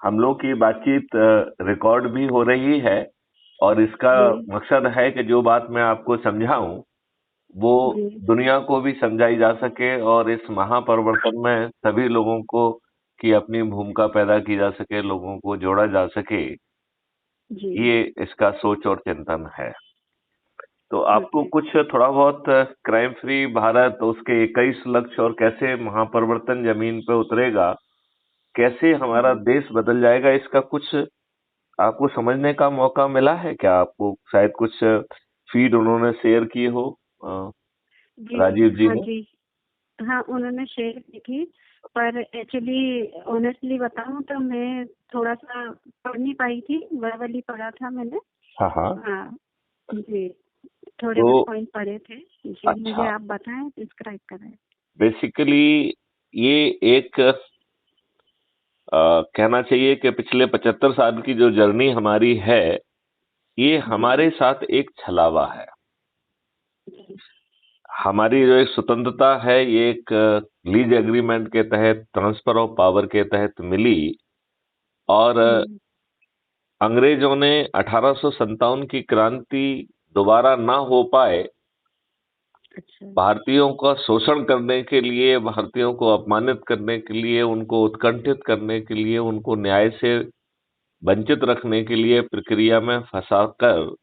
हम लोग की बातचीत रिकॉर्ड भी हो रही है और इसका जी मकसद है कि जो बात मैं आपको समझाऊं वो जी दुनिया को भी समझाई जा सके और इस महापरिवर्तन में सभी लोगों को की अपनी भूमिका पैदा की जा सके, लोगों को जोड़ा जा सके। जी। ये इसका सोच और चिंतन है। तो आपको ओके। कुछ थोड़ा बहुत क्राइम फ्री भारत, उसके 21 लक्ष्य और कैसे महापरिवर्तन जमीन पे उतरेगा, कैसे हमारा जी देश बदल जाएगा, इसका कुछ आपको समझने का मौका मिला है क्या? आपको शायद कुछ फीड उन्होंने शेयर किए हो, अ, जी। राजीव जी हाँ ने? जी। हाँ, उन्होंने शेयर की थी, पर एक्चुअली ऑनेस्टली बताऊं तो मैं थोड़ा सा पढ़ नहीं पाई थी, वर्बली पढ़ा था मैंने। हाँ हाँ। हाँ जी, थोड़े तो बहुत पॉइंट पढ़े थे जी। मुझे अच्छा, आप बताएं, डिस्क्राइब करें। बेसिकली ये एक कहना चाहिए कि पिछले 75 साल की जो जर्नी हमारी है, ये जी हमारे साथ एक छलावा है। जी। हमारी जो एक स्वतंत्रता है, ये एक लीज एग्रीमेंट के तहत, ट्रांसफर ऑफ पावर के तहत मिली। और अंग्रेजों ने 1857 की क्रांति दोबारा ना हो पाए, अच्छा। भारतीयों का शोषण करने के लिए, भारतीयों को अपमानित करने के लिए, उनको उत्कंठित करने के लिए, उनको न्याय से वंचित रखने के लिए प्रक्रिया में फंसाकर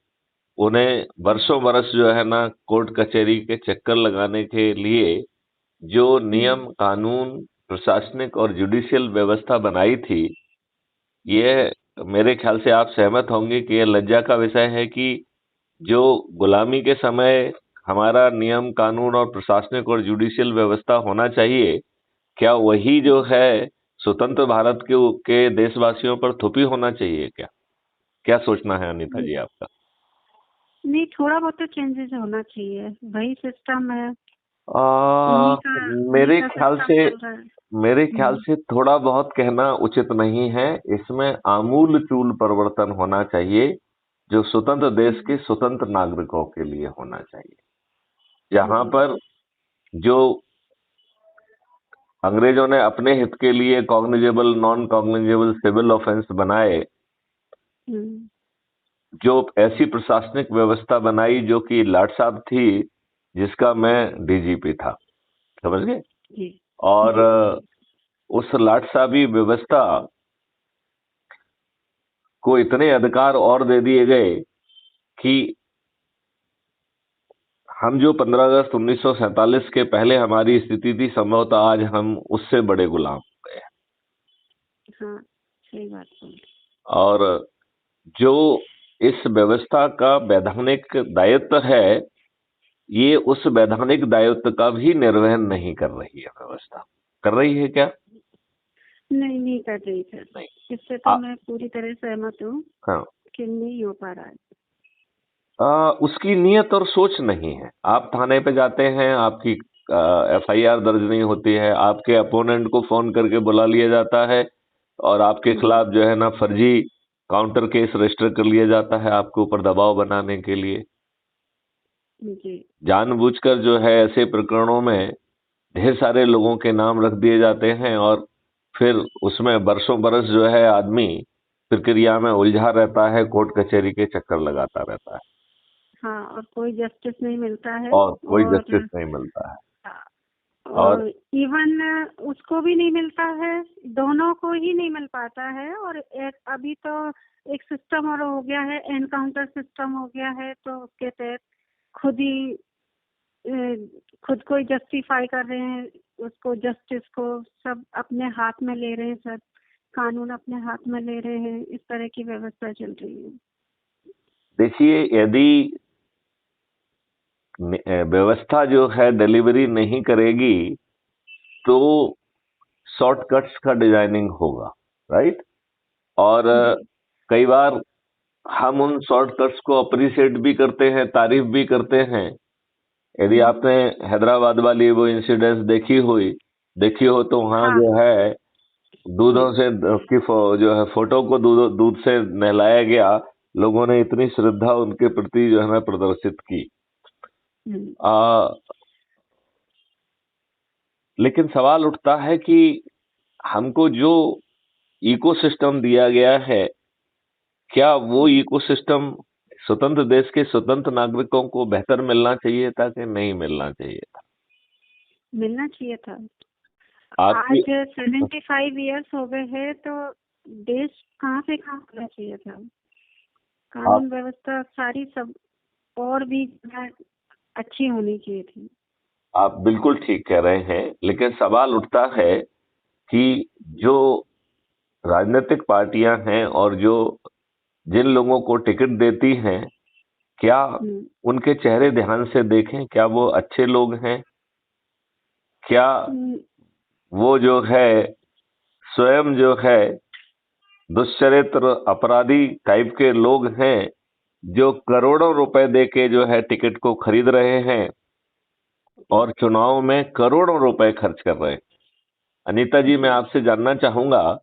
उन्हें वर्षों बरस जो है ना कोर्ट कचहरी के चक्कर लगाने के लिए जो नियम कानून, प्रशासनिक और जुडिशियल व्यवस्था बनाई थी, ये मेरे ख्याल से आप सहमत होंगे कि यह लज्जा का विषय है कि जो गुलामी के समय हमारा नियम कानून और प्रशासनिक और जुडिशियल व्यवस्था होना चाहिए, क्या वही जो है स्वतंत्र भारत के देशवासियों पर थोपी होना चाहिए क्या? क्या सोचना है अनीता जी आपका? नहीं, थोड़ा बहुत तो चेंजेस होना चाहिए, वही सिस्टम है, आ, उन्हीं मेरे का ख्याल सिस्टम से चल रहा है। मेरे ख्याल से थोड़ा बहुत कहना उचित नहीं है। इसमें आमूल चूल परिवर्तन होना चाहिए, जो स्वतंत्र देश के हम्म, स्वतंत्र नागरिकों के लिए होना चाहिए। जहां जी। पर जो अंग्रेजों ने अपने हित के लिए cognizable, non cognizable civil offence बनाए, हम्म, जो ऐसी प्रशासनिक व्यवस्था बनाई जो कि लाट साहब थी, जिसका मैं डीजीपी था, समझ गए? जी और जी जी। उस लाट साहबी व्यवस्था को इतने अधिकार और दे दिए गए कि हम जो 15 अगस्त 1947 के पहले हमारी स्थिति थी, संभवतः आज हम उससे बड़े गुलाम हो गए। हाँ, सही बात बोल और जो इस व्यवस्था का वैधानिक दायित्व है, ये उस वैधानिक दायित्व का भी निर्वहन नहीं कर रही है व्यवस्था। कर रही है क्या? नहीं, नहीं कर रही सर। नहीं। इससे तो आ, मैं पूरी तरह सहमत हूँ हाँ। कि नहीं हो पा रहा है। उसकी नीयत और सोच नहीं है। आप थाने पे जाते हैं, आपकी एफआईआर दर्ज नहीं होती है, आपके अपोनेंट को फोन करके बुला लिया जाता है और आपके खिलाफ जो है ना फर्जी काउंटर केस रजिस्टर कर लिया जाता है, आपके ऊपर दबाव बनाने के लिए। जी जानबूझकर जो है ऐसे प्रकरणों में ढेर सारे लोगों के नाम रख दिए जाते हैं और फिर उसमें बरसों बरस जो है आदमी प्रक्रिया में उलझा रहता है, कोर्ट कचहरी के चक्कर लगाता रहता है हाँ, और कोई जस्टिस नहीं मिलता है। और कोई जस्टिस और नहीं मिलता है। और और इवन उसको भी नहीं मिलता है, दोनों को ही नहीं मिल पाता है। और अभी तो एक सिस्टम और हो गया है, एनकाउंटर सिस्टम हो गया है, तो उसके तहत खुद ही अ, खुद को ही जस्टिफाई कर रहे हैं, उसको जस्टिस को सब अपने हाथ में ले रहे हैं, सब कानून अपने हाथ में ले रहे हैं। इस तरह की व्यवस्था चल रही है। देखिए, यदि व्यवस्था जो है डिलीवरी नहीं करेगी तो शॉर्टकट्स का डिजाइनिंग होगा, राइट? और जी कई बार हम उन शॉर्टकट्स को अप्रिशिएट भी करते हैं, तारीफ भी करते हैं। यदि आपने हैदराबाद वाली वो इंसिडेंस देखी हो तो वहां हाँ जो है दूधों से उसकी जो है फोटो को दूध दूध से नहलाया गया। लोगों ने इतनी श्रद्धा उनके प्रति जो है ना प्रदर्शित की। हम्म, आ, लेकिन सवाल उठता है कि हमको जो इकोसिस्टम दिया गया है, क्या वो इकोसिस्टम स्वतंत्र देश के स्वतंत्र नागरिकों को बेहतर मिलना चाहिए था कि नहीं मिलना चाहिए था? मिलना चाहिए था। आपकी आज 75 इयर्स हो गए हैं तो देश कहाँ से कहाँ होना चाहिए था। कानून व्यवस्था सारी सब और भी अच्छी होनी चाहिए थी। आप बिल्कुल ठीक कह रहे हैं, लेकिन सवाल उठता है कि जो राजनीतिक पार्टियां हैं और जो जिन लोगों को टिकट देती हैं, क्या उनके चेहरे ध्यान से देखें, क्या वो अच्छे लोग हैं? क्या वो जो है स्वयं जो है दुष्चरित्र अपराधी टाइप के लोग हैं जो करोड़ों रुपए देके जो है टिकट को खरीद रहे हैं और चुनाव में करोड़ों रुपए खर्च कर रहे हैं? अनीता जी, मैं आपसे जानना चाहूंगा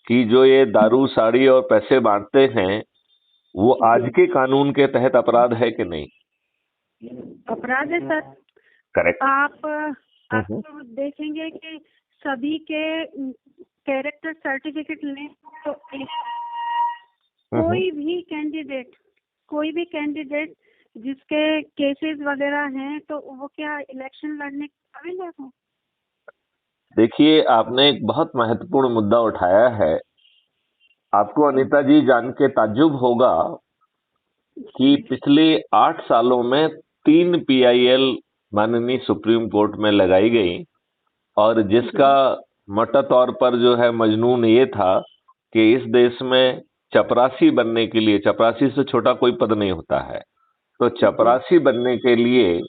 कि जो ये दारू साड़ी और पैसे बांटते हैं वो आज के कानून के तहत अपराध है कि नहीं? अपराध है सर। करेक्ट। आप तो देखेंगे कि सभी के कैरेक्टर सर्टिफिकेट लें तो कोई भी कैंडिडेट जिसके केसेस वगैरह हैं तो वो क्या इलेक्शन लड़ने के काबिल है वो? देखिए, आपने एक बहुत महत्वपूर्ण मुद्दा उठाया है। आपको अनीता जी जान के ताज्जुब होगा कि पिछले 8 सालों में 3 पीआईएल माननीय सुप्रीम कोर्ट में लगाई गई और जिसका मोटा तौर पर जो है मजनून ये था कि इस देश में चपरासी बनने के लिए, चपरासी से छोटा कोई पद नहीं होता है, तो चपरासी बनने के लिए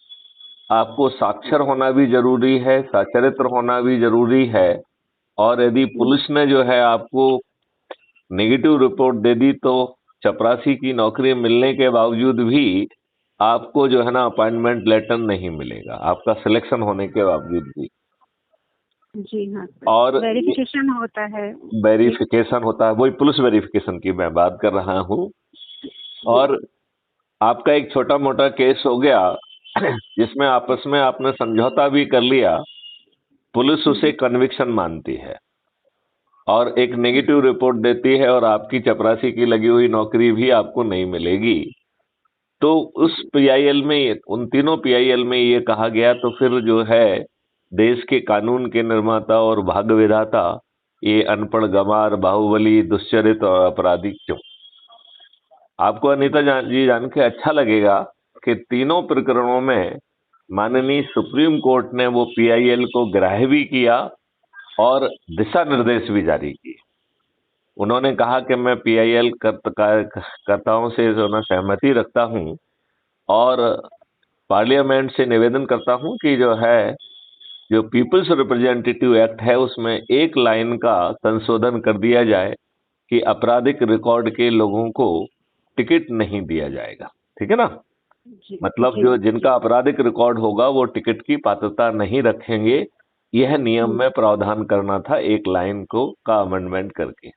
आपको साक्षर होना भी जरूरी है, सचरित्र होना भी जरूरी है, और यदि पुलिस ने जो है आपको नेगेटिव रिपोर्ट दे दी तो चपरासी की नौकरी मिलने के बावजूद भी आपको जो है ना अपॉइंटमेंट लेटर नहीं मिलेगा, आपका सिलेक्शन होने के बावजूद भी। जी हाँ। और वेरिफिकेशन होता है। वेरिफिकेशन होता है, वही पुलिस वेरिफिकेशन की मैं बात कर रहा हूँ। और आपका एक छोटा मोटा केस हो गया जिसमें आपस में आपने समझौता भी कर लिया, पुलिस उसे कन्विक्शन मानती है और एक नेगेटिव रिपोर्ट देती है और आपकी चपरासी की लगी हुई नौकरी भी आपको नहीं मिलेगी। तो उस पीआईएल में, उन तीनों पीआईएल में ये कहा गया, तो फिर जो है देश के कानून के निर्माता और भाग्य विधाता ये अनपढ़ गंवार बाहुबली दुष्चरित और अपराधी क्यों? आपको अनीता जी जान के अच्छा लगेगा कि तीनों प्रकरणों में माननीय सुप्रीम कोर्ट ने वो पीआईएल को ग्राह्य भी किया और दिशा निर्देश भी जारी किए। उन्होंने कहा कि मैं पीआईएल कर्ताओं से जो ना सहमति रखता हूं और पार्लियामेंट से निवेदन करता हूं कि जो पीपल्स रिप्रेजेंटेटिव एक्ट है उसमें एक लाइन का संशोधन कर दिया जाए कि आपराधिक रिकॉर्ड के लोगों को टिकट नहीं दिया जाएगा। ठीक है ना? मतलब जो जिनका आपराधिक रिकॉर्ड होगा वो टिकट की पात्रता नहीं रखेंगे, यह नियम में प्रावधान करना था एक लाइन का अमेंडमेंट करके।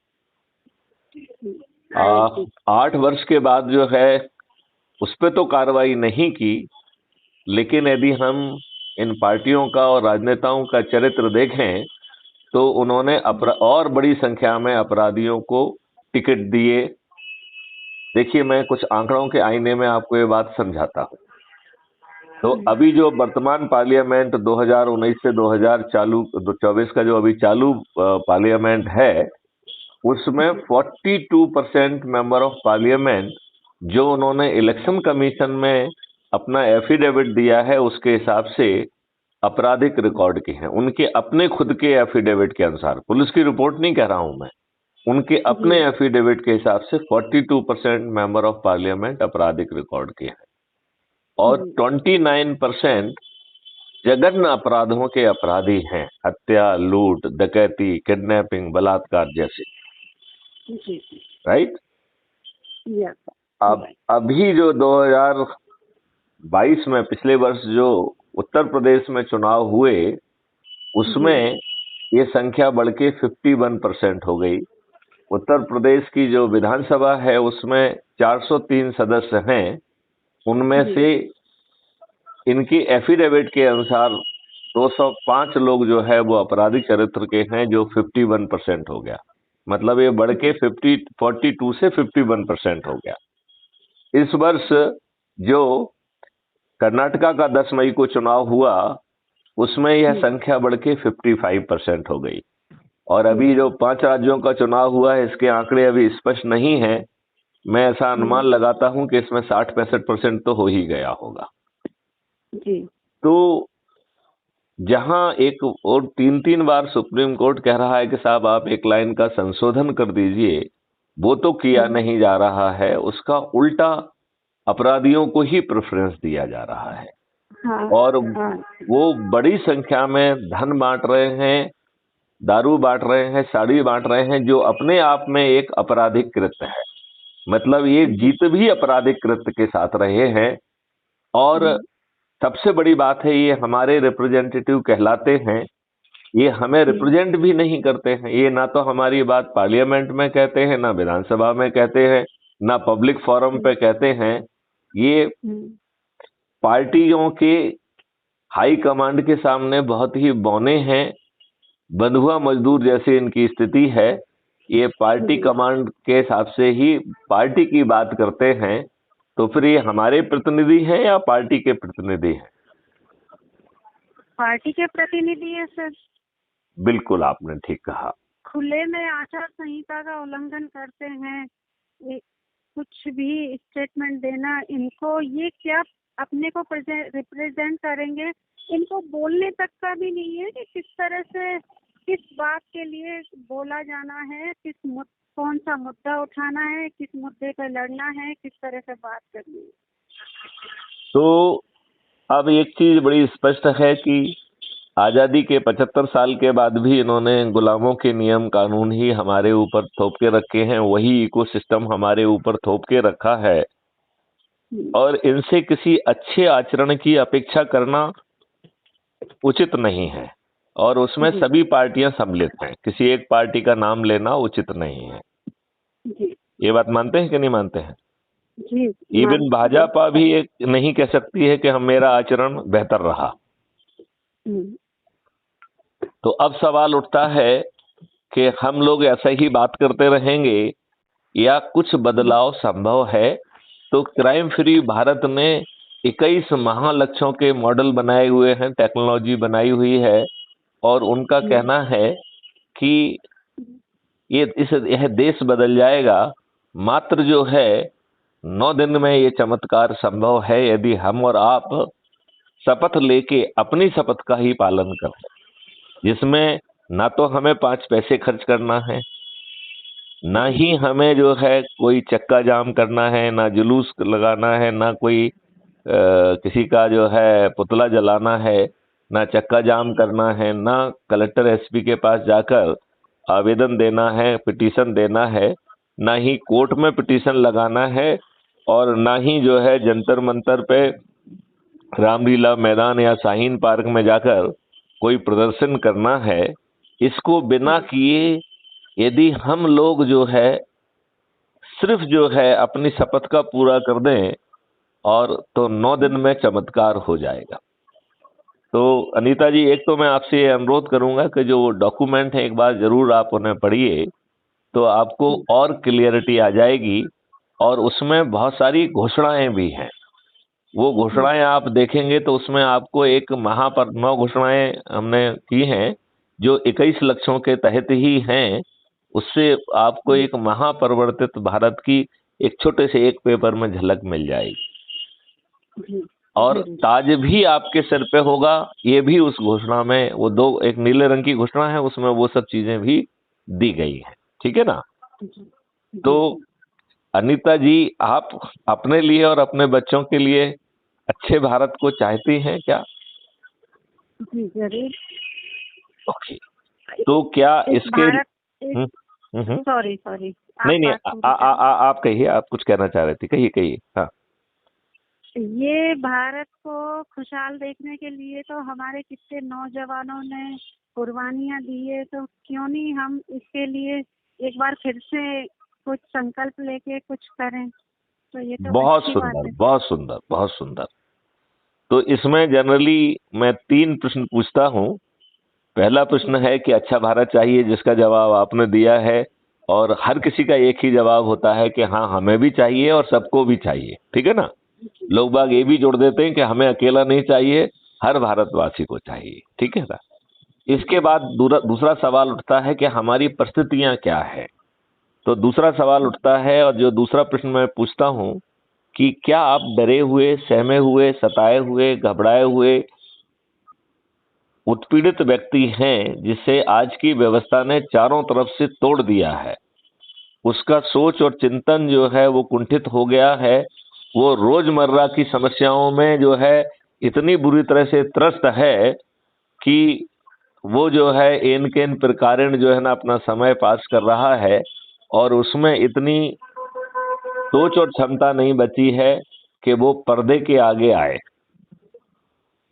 8 वर्ष के बाद जो है उस पर तो कार्रवाई नहीं की, लेकिन यदि हम इन पार्टियों का और राजनेताओं का चरित्र देखें तो उन्होंने और बड़ी संख्या में अपराधियों को टिकट दिए। देखिए, मैं कुछ आंकड़ों के आईने में आपको ये बात समझाता हूं। तो अभी जो वर्तमान पार्लियामेंट 2019 से 2024 का जो अभी चालू पार्लियामेंट है उसमें 42% मेंबर ऑफ पार्लियामेंट जो उन्होंने इलेक्शन कमीशन में अपना एफिडेविट दिया है उसके हिसाब से आपराधिक रिकॉर्ड के हैं, उनके अपने खुद के एफिडेविट के अनुसार, पुलिस की रिपोर्ट नहीं कह रहा हूं मैं, उनके अपने एफिडेविट के हिसाब से 42% मेंबर ऑफ पार्लियामेंट आपराधिक रिकॉर्ड के हैं और 29% जघन्य अपराधों के अपराधी हैं, हत्या, लूट, डकैती, किडनैपिंग, बलात्कार जैसे। राइट? अब अभी जो 2022 में पिछले वर्ष जो उत्तर प्रदेश में चुनाव हुए उसमें ये संख्या बढ़ के 51% हो गई। उत्तर प्रदेश की जो विधानसभा है उसमें 403 सदस्य हैं, उनमें से इनकी एफिडेविट के अनुसार 205 लोग जो है वो आपराधिक चरित्र के हैं, जो 51% हो गया। मतलब ये बढ़ के 42 से 51% हो गया। इस वर्ष जो कर्नाटका का 10 मई को चुनाव हुआ, उसमें यह संख्या बढ़ के 55% हो गई। और अभी जो 5 राज्यों का चुनाव हुआ है, इसके आंकड़े अभी स्पष्ट नहीं है। मैं ऐसा अनुमान लगाता हूं कि इसमें 60-65% तो हो ही गया होगा जी। तो जहां एक और 3-3 बार सुप्रीम कोर्ट कह रहा है कि साहब आप एक लाइन का संशोधन कर दीजिए, वो तो किया नहीं जा रहा है, उसका उल्टा अपराधियों को ही प्रेफरेंस दिया जा रहा है। हाँ, और हाँ, वो बड़ी संख्या में धन बांट रहे हैं, दारू बांट रहे हैं, साड़ी बांट रहे हैं, जो अपने आप में एक आपराधिक कृत्य है। मतलब ये जीत भी आपराधिक कृत्य के साथ रहे हैं। और सबसे बड़ी बात है, ये हमारे रिप्रेजेंटेटिव कहलाते हैं, ये हमें रिप्रेजेंट भी नहीं करते हैं। ये ना तो हमारी बात पार्लियामेंट में कहते हैं, ना विधानसभा में कहते हैं, ना पब्लिक फोरम पे कहते हैं। ये पार्टियों के हाई कमांड के सामने बहुत ही बौने हैं, बंधुआ मजदूर जैसी इनकी स्थिति है। ये पार्टी कमांड के हिसाब से ही पार्टी की बात करते हैं। तो फिर ये हमारे प्रतिनिधि हैं या पार्टी के प्रतिनिधि हैं? पार्टी के प्रतिनिधि है सर। बिल्कुल, आपने ठीक कहा। खुले में आचार संहिता का उल्लंघन करते हैं, कुछ भी स्टेटमेंट देना, इनको ये क्या अपने को रिप्रेजेंट करेंगे, इनको बोलने तक का भी नहीं है कि किस तरह से किस बात के लिए बोला जाना है, कौन सा मुद्दा उठाना है, किस मुद्दे पर लड़ना है, किस तरह से बात करनी है। तो अब एक चीज बड़ी स्पष्ट है कि आजादी के 75 साल के बाद भी इन्होंने गुलामों के नियम कानून ही हमारे ऊपर थोप के रखे हैं, वही इकोसिस्टम हमारे ऊपर थोप के रखा है। और इनसे किसी अच्छे आचरण की अपेक्षा करना उचित नहीं है। और उसमें सभी पार्टियां सम्मिलित हैं, किसी एक पार्टी का नाम लेना उचित नहीं है। ये बात मानते हैं कि नहीं मानते हैं? इवन भाजपा भी एक नहीं कह सकती है कि मेरा आचरण बेहतर रहा। तो अब सवाल उठता है कि हम लोग ऐसा ही बात करते रहेंगे या कुछ बदलाव संभव है? तो क्राइम फ्री भारत ने 21 महालक्ष्यों के मॉडल बनाए हुए हैं, टेक्नोलॉजी बनाई हुई है, और उनका कहना है कि यह देश बदल जाएगा। मात्र जो है 9 दिन में ये चमत्कार संभव है, यदि हम और आप शपथ लेके अपनी शपथ का ही पालन करें, जिसमें ना तो हमें 5 पैसे खर्च करना है, ना ही हमें जो है कोई चक्का जाम करना है, ना जुलूस लगाना है, ना कोई किसी का जो है पुतला जलाना है, ना चक्का जाम करना है, ना कलेक्टर एसपी के पास जाकर आवेदन देना है, पिटीशन देना है, ना ही कोर्ट में पिटीशन लगाना है, और ना ही जो है जंतर मंतर पे रामलीला मैदान या शाहीन पार्क में जाकर कोई प्रदर्शन करना है। इसको बिना किए यदि हम लोग जो है सिर्फ जो है अपनी शपथ का पूरा कर दें, और तो 9 दिन में चमत्कार हो जाएगा। तो अनीता जी, एक तो मैं आपसे ये अनुरोध करूंगा कि जो डॉक्यूमेंट है एक बार जरूर आप उन्हें पढ़िए, तो आपको और क्लियरिटी आ जाएगी। और उसमें बहुत सारी घोषणाएं भी हैं। वो घोषणाएं आप देखेंगे तो उसमें आपको एक 9 घोषणाएं हमने की हैं जो 21 लक्ष्यों के तहत ही हैं। उससे आपको एक महापरिवर्तित भारत की एक छोटे से एक पेपर में झलक मिल जाएगी। और ताज भी आपके सिर पे होगा, ये भी उस घोषणा में, वो एक नीले रंग की घोषणा है, उसमें वो सब चीजें भी दी गई हैं। ठीक है ना? तो अनीता जी, आप अपने लिए और अपने बच्चों के लिए अच्छे भारत को चाहती हैं क्या? जी जरूर। ओके, तो क्या इसके सॉरी नहीं, आप कहिए, आप कुछ कहना चाह रहे थे, कहिए। हाँ, ये भारत को खुशहाल देखने के लिए तो हमारे कितने नौजवानों ने कुर्बानियां दी है, तो क्यों नहीं हम इसके लिए एक बार फिर से कुछ संकल्प लेके कुछ करें। तो ये तो बहुत सुंदर, बहुत सुंदर, बहुत सुंदर। तो इसमें जनरली मैं 3 प्रश्न पूछता हूँ। पहला प्रश्न है कि अच्छा भारत चाहिए, जिसका जवाब आपने दिया है। और हर किसी का एक ही जवाब होता है कि हाँ हमें भी चाहिए और सबको भी चाहिए, ठीक है ना। लोग बाग ये भी जोड़ देते हैं कि हमें अकेला नहीं चाहिए, हर भारतवासी को चाहिए, ठीक है ना। इसके बाद दूसरा सवाल उठता है कि हमारी परिस्थितियां क्या है। तो दूसरा सवाल उठता है, और जो दूसरा प्रश्न मैं पूछता हूं कि क्या आप डरे हुए, सहमे हुए, सताए हुए, घबराए हुए, उत्पीड़ित व्यक्ति हैं जिसे आज की व्यवस्था ने चारों तरफ से तोड़ दिया है, उसका सोच और चिंतन जो है वो कुंठित हो गया है, वो रोजमर्रा की समस्याओं में जो है इतनी बुरी तरह से त्रस्त है कि वो जो है एन केन प्रकारेण जो है ना अपना समय पास कर रहा है, और उसमें इतनी सोच और क्षमता नहीं बची है कि वो पर्दे के आगे आए।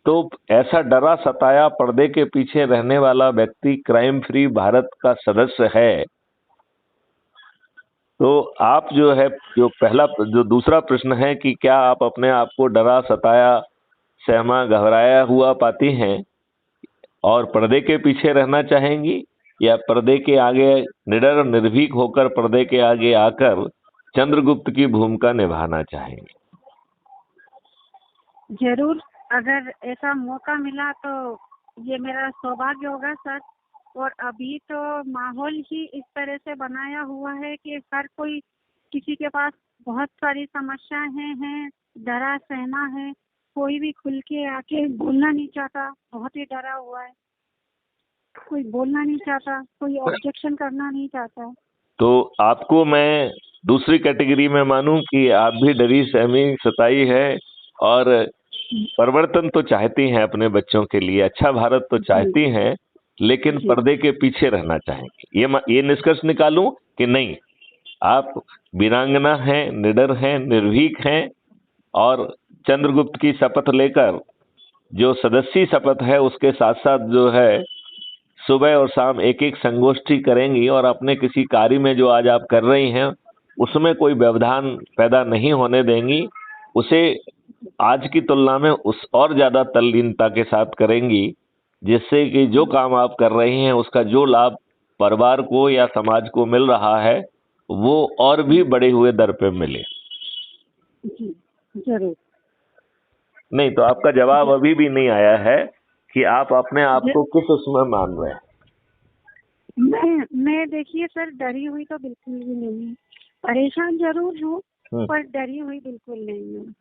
तो ऐसा डरा सताया पर्दे के पीछे रहने वाला व्यक्ति क्राइम फ्री भारत का सदस्य है। तो आप जो है, जो दूसरा प्रश्न है कि क्या आप अपने आप को डरा सताया, सहमा, घबराया हुआ पाती हैं और पर्दे के पीछे रहना चाहेंगी, या पर्दे के आगे निडर और निर्भीक होकर पर्दे के आगे आकर चंद्रगुप्त की भूमिका निभाना चाहेंगी? जरूर, अगर ऐसा मौका मिला तो ये मेरा सौभाग्य होगा सर। और अभी तो माहौल ही इस तरह से बनाया हुआ है कि हर कोई, किसी के पास बहुत सारी समस्याएं हैं, डरा सहमा है, कोई भी खुल के आके बोलना नहीं चाहता, बहुत ही डरा हुआ है, कोई बोलना नहीं चाहता, कोई ऑब्जेक्शन करना नहीं चाहता। तो आपको मैं दूसरी कैटेगरी में मानूं कि आप भी डरी सहमी सताई है और परिवर्तन तो चाहती हैं अपने बच्चों के लिए, अच्छा भारत तो चाहती हैं, लेकिन पर्दे के पीछे रहना चाहेंगे, ये निष्कर्ष निकालूं कि नहीं? आप वीरांगना हैं, निडर हैं, निर्भीक हैं, और चंद्रगुप्त की शपथ लेकर, जो सदस्यी शपथ है उसके साथ साथ जो है सुबह और शाम एक एक संगोष्ठी करेंगी, और अपने किसी कार्य में जो आज आप कर रही हैं उसमें कोई व्यवधान पैदा नहीं होने देंगी, उसे आज की तुलना में उस और ज्यादा तल्लीनता के साथ करेंगी, जिससे कि जो काम आप कर रही हैं उसका जो लाभ परिवार को या समाज को मिल रहा है वो और भी बढ़े हुए दर पे मिले। जी जरूर। नहीं तो आपका जवाब अभी भी नहीं आया है कि आप अपने आप को किस उसमें मान रहे हैं? मैं देखिए सर, डरी हुई तो बिल्कुल भी नहीं, परेशान जरूर हूँ पर डरी हुई बिल्कुल नहीं हूँ।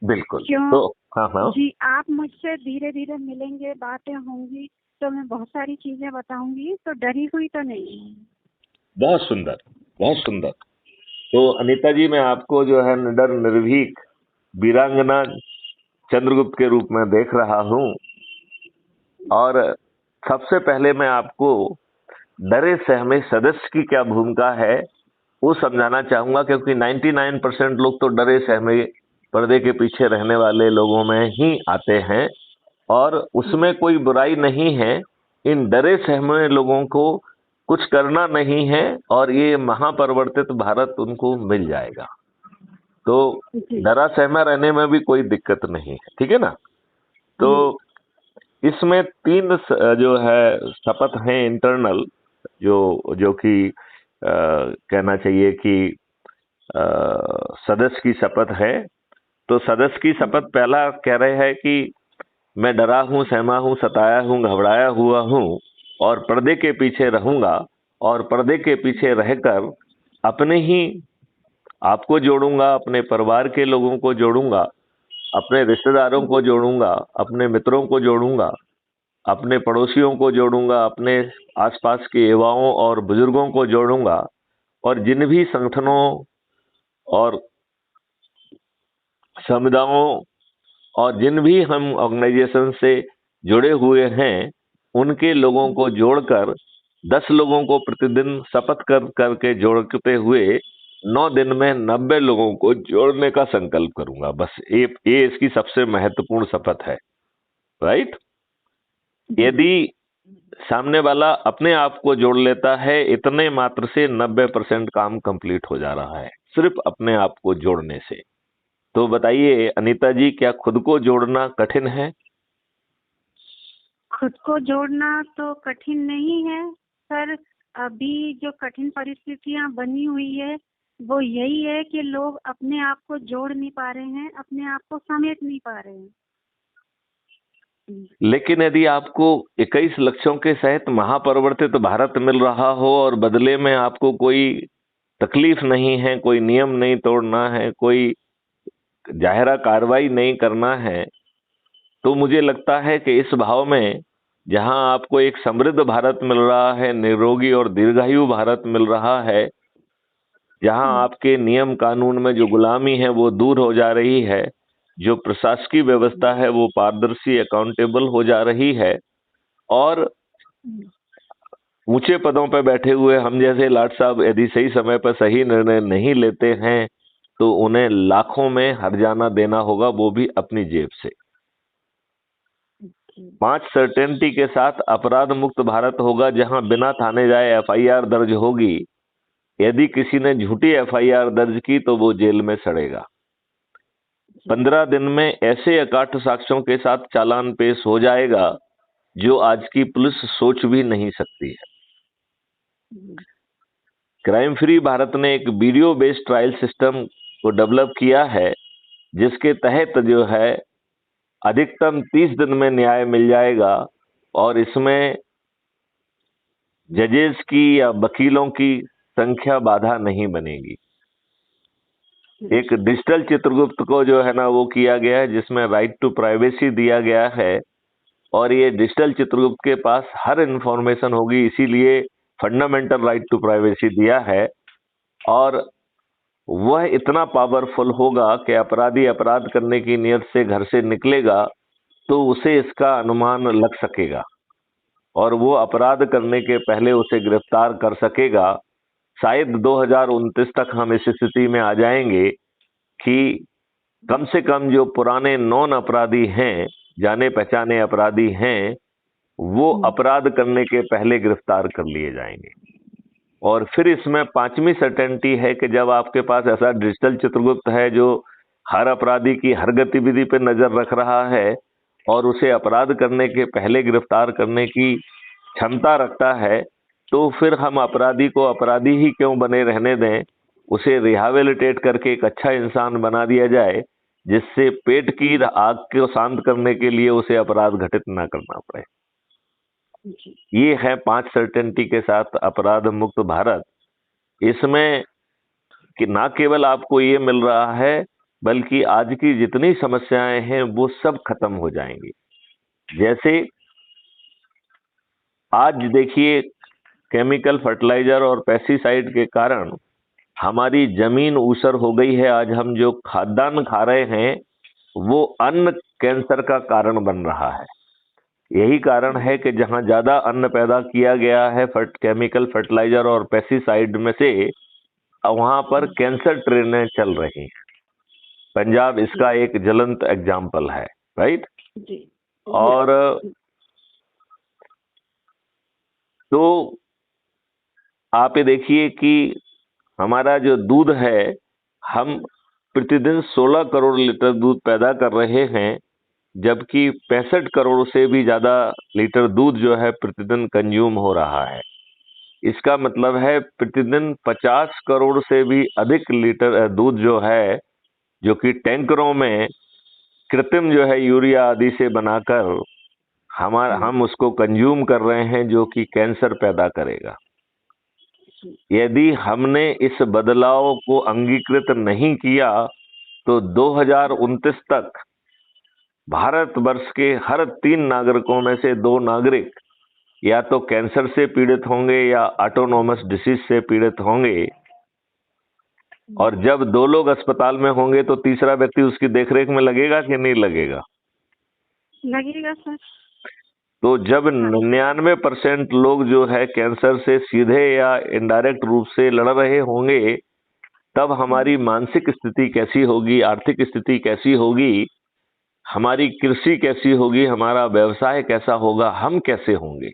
बिल्कुल। क्यों? तो हाँ जी, आप मुझसे धीरे धीरे मिलेंगे, बातें होंगी तो मैं बहुत सारी चीजें बताऊंगी, तो डरी हुई तो नहीं हूँ। बहुत सुंदर, बहुत सुंदर। तो अनीता जी, मैं आपको जो है निडर निर्भीक वीरांगना चंद्रगुप्त के रूप में देख रहा हूं, और सबसे पहले मैं आपको डरे सहमे सदस्य की क्या भूमिका है वो समझाना चाहूंगा, क्योंकि 99% लोग तो डरे सहमे पर्दे के पीछे रहने वाले लोगों में ही आते हैं, और उसमें कोई बुराई नहीं है। इन डरे सहमे लोगों को कुछ करना नहीं है, और ये महापरिवर्तित भारत उनको मिल जाएगा। तो डरा सहमा रहने में भी कोई दिक्कत नहीं है, ठीक है ना। तो इसमें 3 जो है शपथ हैं इंटरनल, जो कि कहना चाहिए कि सदस्य की शपथ है। तो सदस्य की शपथ पहला कह रहे हैं कि मैं डरा हूं, सहमा हूं, सताया हूं, घबराया हुआ हूं, और पर्दे के पीछे रहूंगा, और पर्दे के पीछे रहकर अपने ही आपको जोड़ूंगा, अपने परिवार के लोगों को जोड़ूंगा, अपने रिश्तेदारों को जोड़ूंगा, अपने मित्रों को जोड़ूंगा, अपने पड़ोसियों को जोड़ूंगा, अपने आसपास के युवाओं और बुजुर्गों को जोड़ूंगा, और जिन भी संगठनों और समुदायों और जिन भी हम ऑर्गेनाइजेशन से जुड़े हुए हैं उनके लोगों को जोड़कर 10 लोगों को प्रतिदिन शपथ करके जोड़ते हुए 9 दिन में 90 लोगों को जोड़ने का संकल्प करूंगा। बस ये इसकी सबसे महत्वपूर्ण शपथ है, राइट। यदि सामने वाला अपने आप को जोड़ लेता है, इतने मात्र से 90% काम कंप्लीट हो जा रहा है, सिर्फ अपने आप को जोड़ने से। तो बताइए अनीता जी, क्या खुद को जोड़ना कठिन है? खुद को जोड़ना तो कठिन नहीं है सर, अभी जो कठिन परिस्थितियां बनी हुई है वो यही है कि लोग अपने आप को जोड़ नहीं पा रहे हैं, अपने आप को समेट नहीं पा रहे हैं। लेकिन यदि आपको 21 लक्ष्यों के सहित महापरिवर्तित भारत मिल रहा हो और बदले में आपको कोई तकलीफ नहीं है, कोई नियम नहीं तोड़ना है, कोई जाहिरा कार्रवाई नहीं करना है, तो मुझे लगता है कि इस भाव में जहां आपको एक समृद्ध भारत मिल रहा है, निरोगी और दीर्घायु भारत मिल रहा है, जहां आपके नियम कानून में जो गुलामी है वो दूर हो जा रही है, जो प्रशासकीय व्यवस्था है वो पारदर्शी अकाउंटेबल हो जा रही है, और ऊंचे पदों पर बैठे हुए हम जैसे लाट साहब यदि सही समय पर सही निर्णय नहीं लेते हैं तो उन्हें लाखों में हर्जाना देना होगा, वो भी अपनी जेब से। 5 सर्टेनिटी के साथ अपराध मुक्त भारत होगा जहां बिना थाने जाए एफआईआर दर्ज होगी। यदि किसी ने झूठी एफआईआर दर्ज की तो वो जेल में सड़ेगा। 15 दिन में ऐसे अकाट्य साक्ष्यों के साथ चालान पेश हो जाएगा जो आज की पुलिस सोच भी नहीं सकती है। क्राइम फ्री भारत ने एक वीडियो बेस्ड ट्रायल सिस्टम को डेवलप किया है जिसके तहत जो है अधिकतम 30 दिन में न्याय मिल जाएगा, और इसमें जजेस की या वकीलों की संख्या बाधा नहीं बनेगी। एक डिजिटल चित्रगुप्त को जो है ना वो किया गया है जिसमें राइट टू प्राइवेसी दिया गया है, और ये डिजिटल चित्रगुप्त के पास हर इंफॉर्मेशन होगी, इसीलिए फंडामेंटल राइट टू प्राइवेसी दिया है। और वह इतना पावरफुल होगा कि अपराधी अपराध करने की नियत से घर से निकलेगा तो उसे इसका अनुमान लग सकेगा और वो अपराध करने के पहले उसे गिरफ्तार कर सकेगा। शायद 2029 तक हम इस स्थिति में आ जाएंगे कि कम से कम जो पुराने नॉन अपराधी हैं, जाने पहचाने अपराधी हैं, वो अपराध करने के पहले गिरफ्तार कर लिए जाएंगे। और फिर इसमें 5वीं सर्टेनिटी है कि जब आपके पास ऐसा डिजिटल चित्रगुप्त है जो हर अपराधी की हर गतिविधि पर नजर रख रहा है और उसे अपराध करने के पहले गिरफ्तार करने की क्षमता रखता है, तो फिर हम अपराधी को अपराधी ही क्यों बने रहने दें, उसे रिहैबिलिटेट करके एक अच्छा इंसान बना दिया जाए जिससे पेट की आग को शांत करने के लिए उसे अपराध घटित ना करना पड़े। ये है 5 सर्टेनिटी के साथ अपराध मुक्त भारत। इसमें कि ना केवल आपको ये मिल रहा है बल्कि आज की जितनी समस्याएं हैं वो सब खत्म हो जाएंगी। जैसे आज देखिए केमिकल फर्टिलाइजर और पेस्टिसाइड के कारण हमारी जमीन ऊसर हो गई है। आज हम जो खाद्यान्न खा रहे हैं वो अन्न कैंसर का कारण बन रहा है। यही कारण है कि जहां ज्यादा अन्न पैदा किया गया है केमिकल फर्टिलाइजर और पेस्टिसाइड में से, वहां पर कैंसर ट्रेनें चल रही हैं। पंजाब इसका एक ज्वलंत एग्जाम्पल है, राइट। और तो आप ये देखिए कि हमारा जो दूध है, हम प्रतिदिन 16 करोड़ लीटर दूध पैदा कर रहे हैं, जबकि 65 करोड़ से भी ज्यादा लीटर दूध जो है प्रतिदिन कंज्यूम हो रहा है। इसका मतलब है प्रतिदिन 50 करोड़ से भी अधिक लीटर दूध जो है, जो कि टैंकरों में कृत्रिम जो है यूरिया आदि से बनाकर हम उसको कंज्यूम कर रहे हैं, जो कि कैंसर पैदा करेगा। यदि हमने इस बदलाव को अंगीकृत नहीं किया तो 2029 तक भारतवर्ष के हर 3 नागरिकों में से 2 नागरिक या तो कैंसर से पीड़ित होंगे या ऑटोनोमस डिसीज से पीड़ित होंगे। और जब 2 लोग अस्पताल में होंगे तो तीसरा व्यक्ति उसकी देखरेख में लगेगा कि नहीं लगेगा? लगेगा सर। तो जब 99% लोग जो है कैंसर से सीधे या इनडायरेक्ट रूप से लड़ रहे होंगे, तब हमारी मानसिक स्थिति कैसी होगी, आर्थिक स्थिति कैसी होगी, हमारी कृषि कैसी होगी, हमारा व्यवसाय कैसा होगा, हम कैसे होंगे?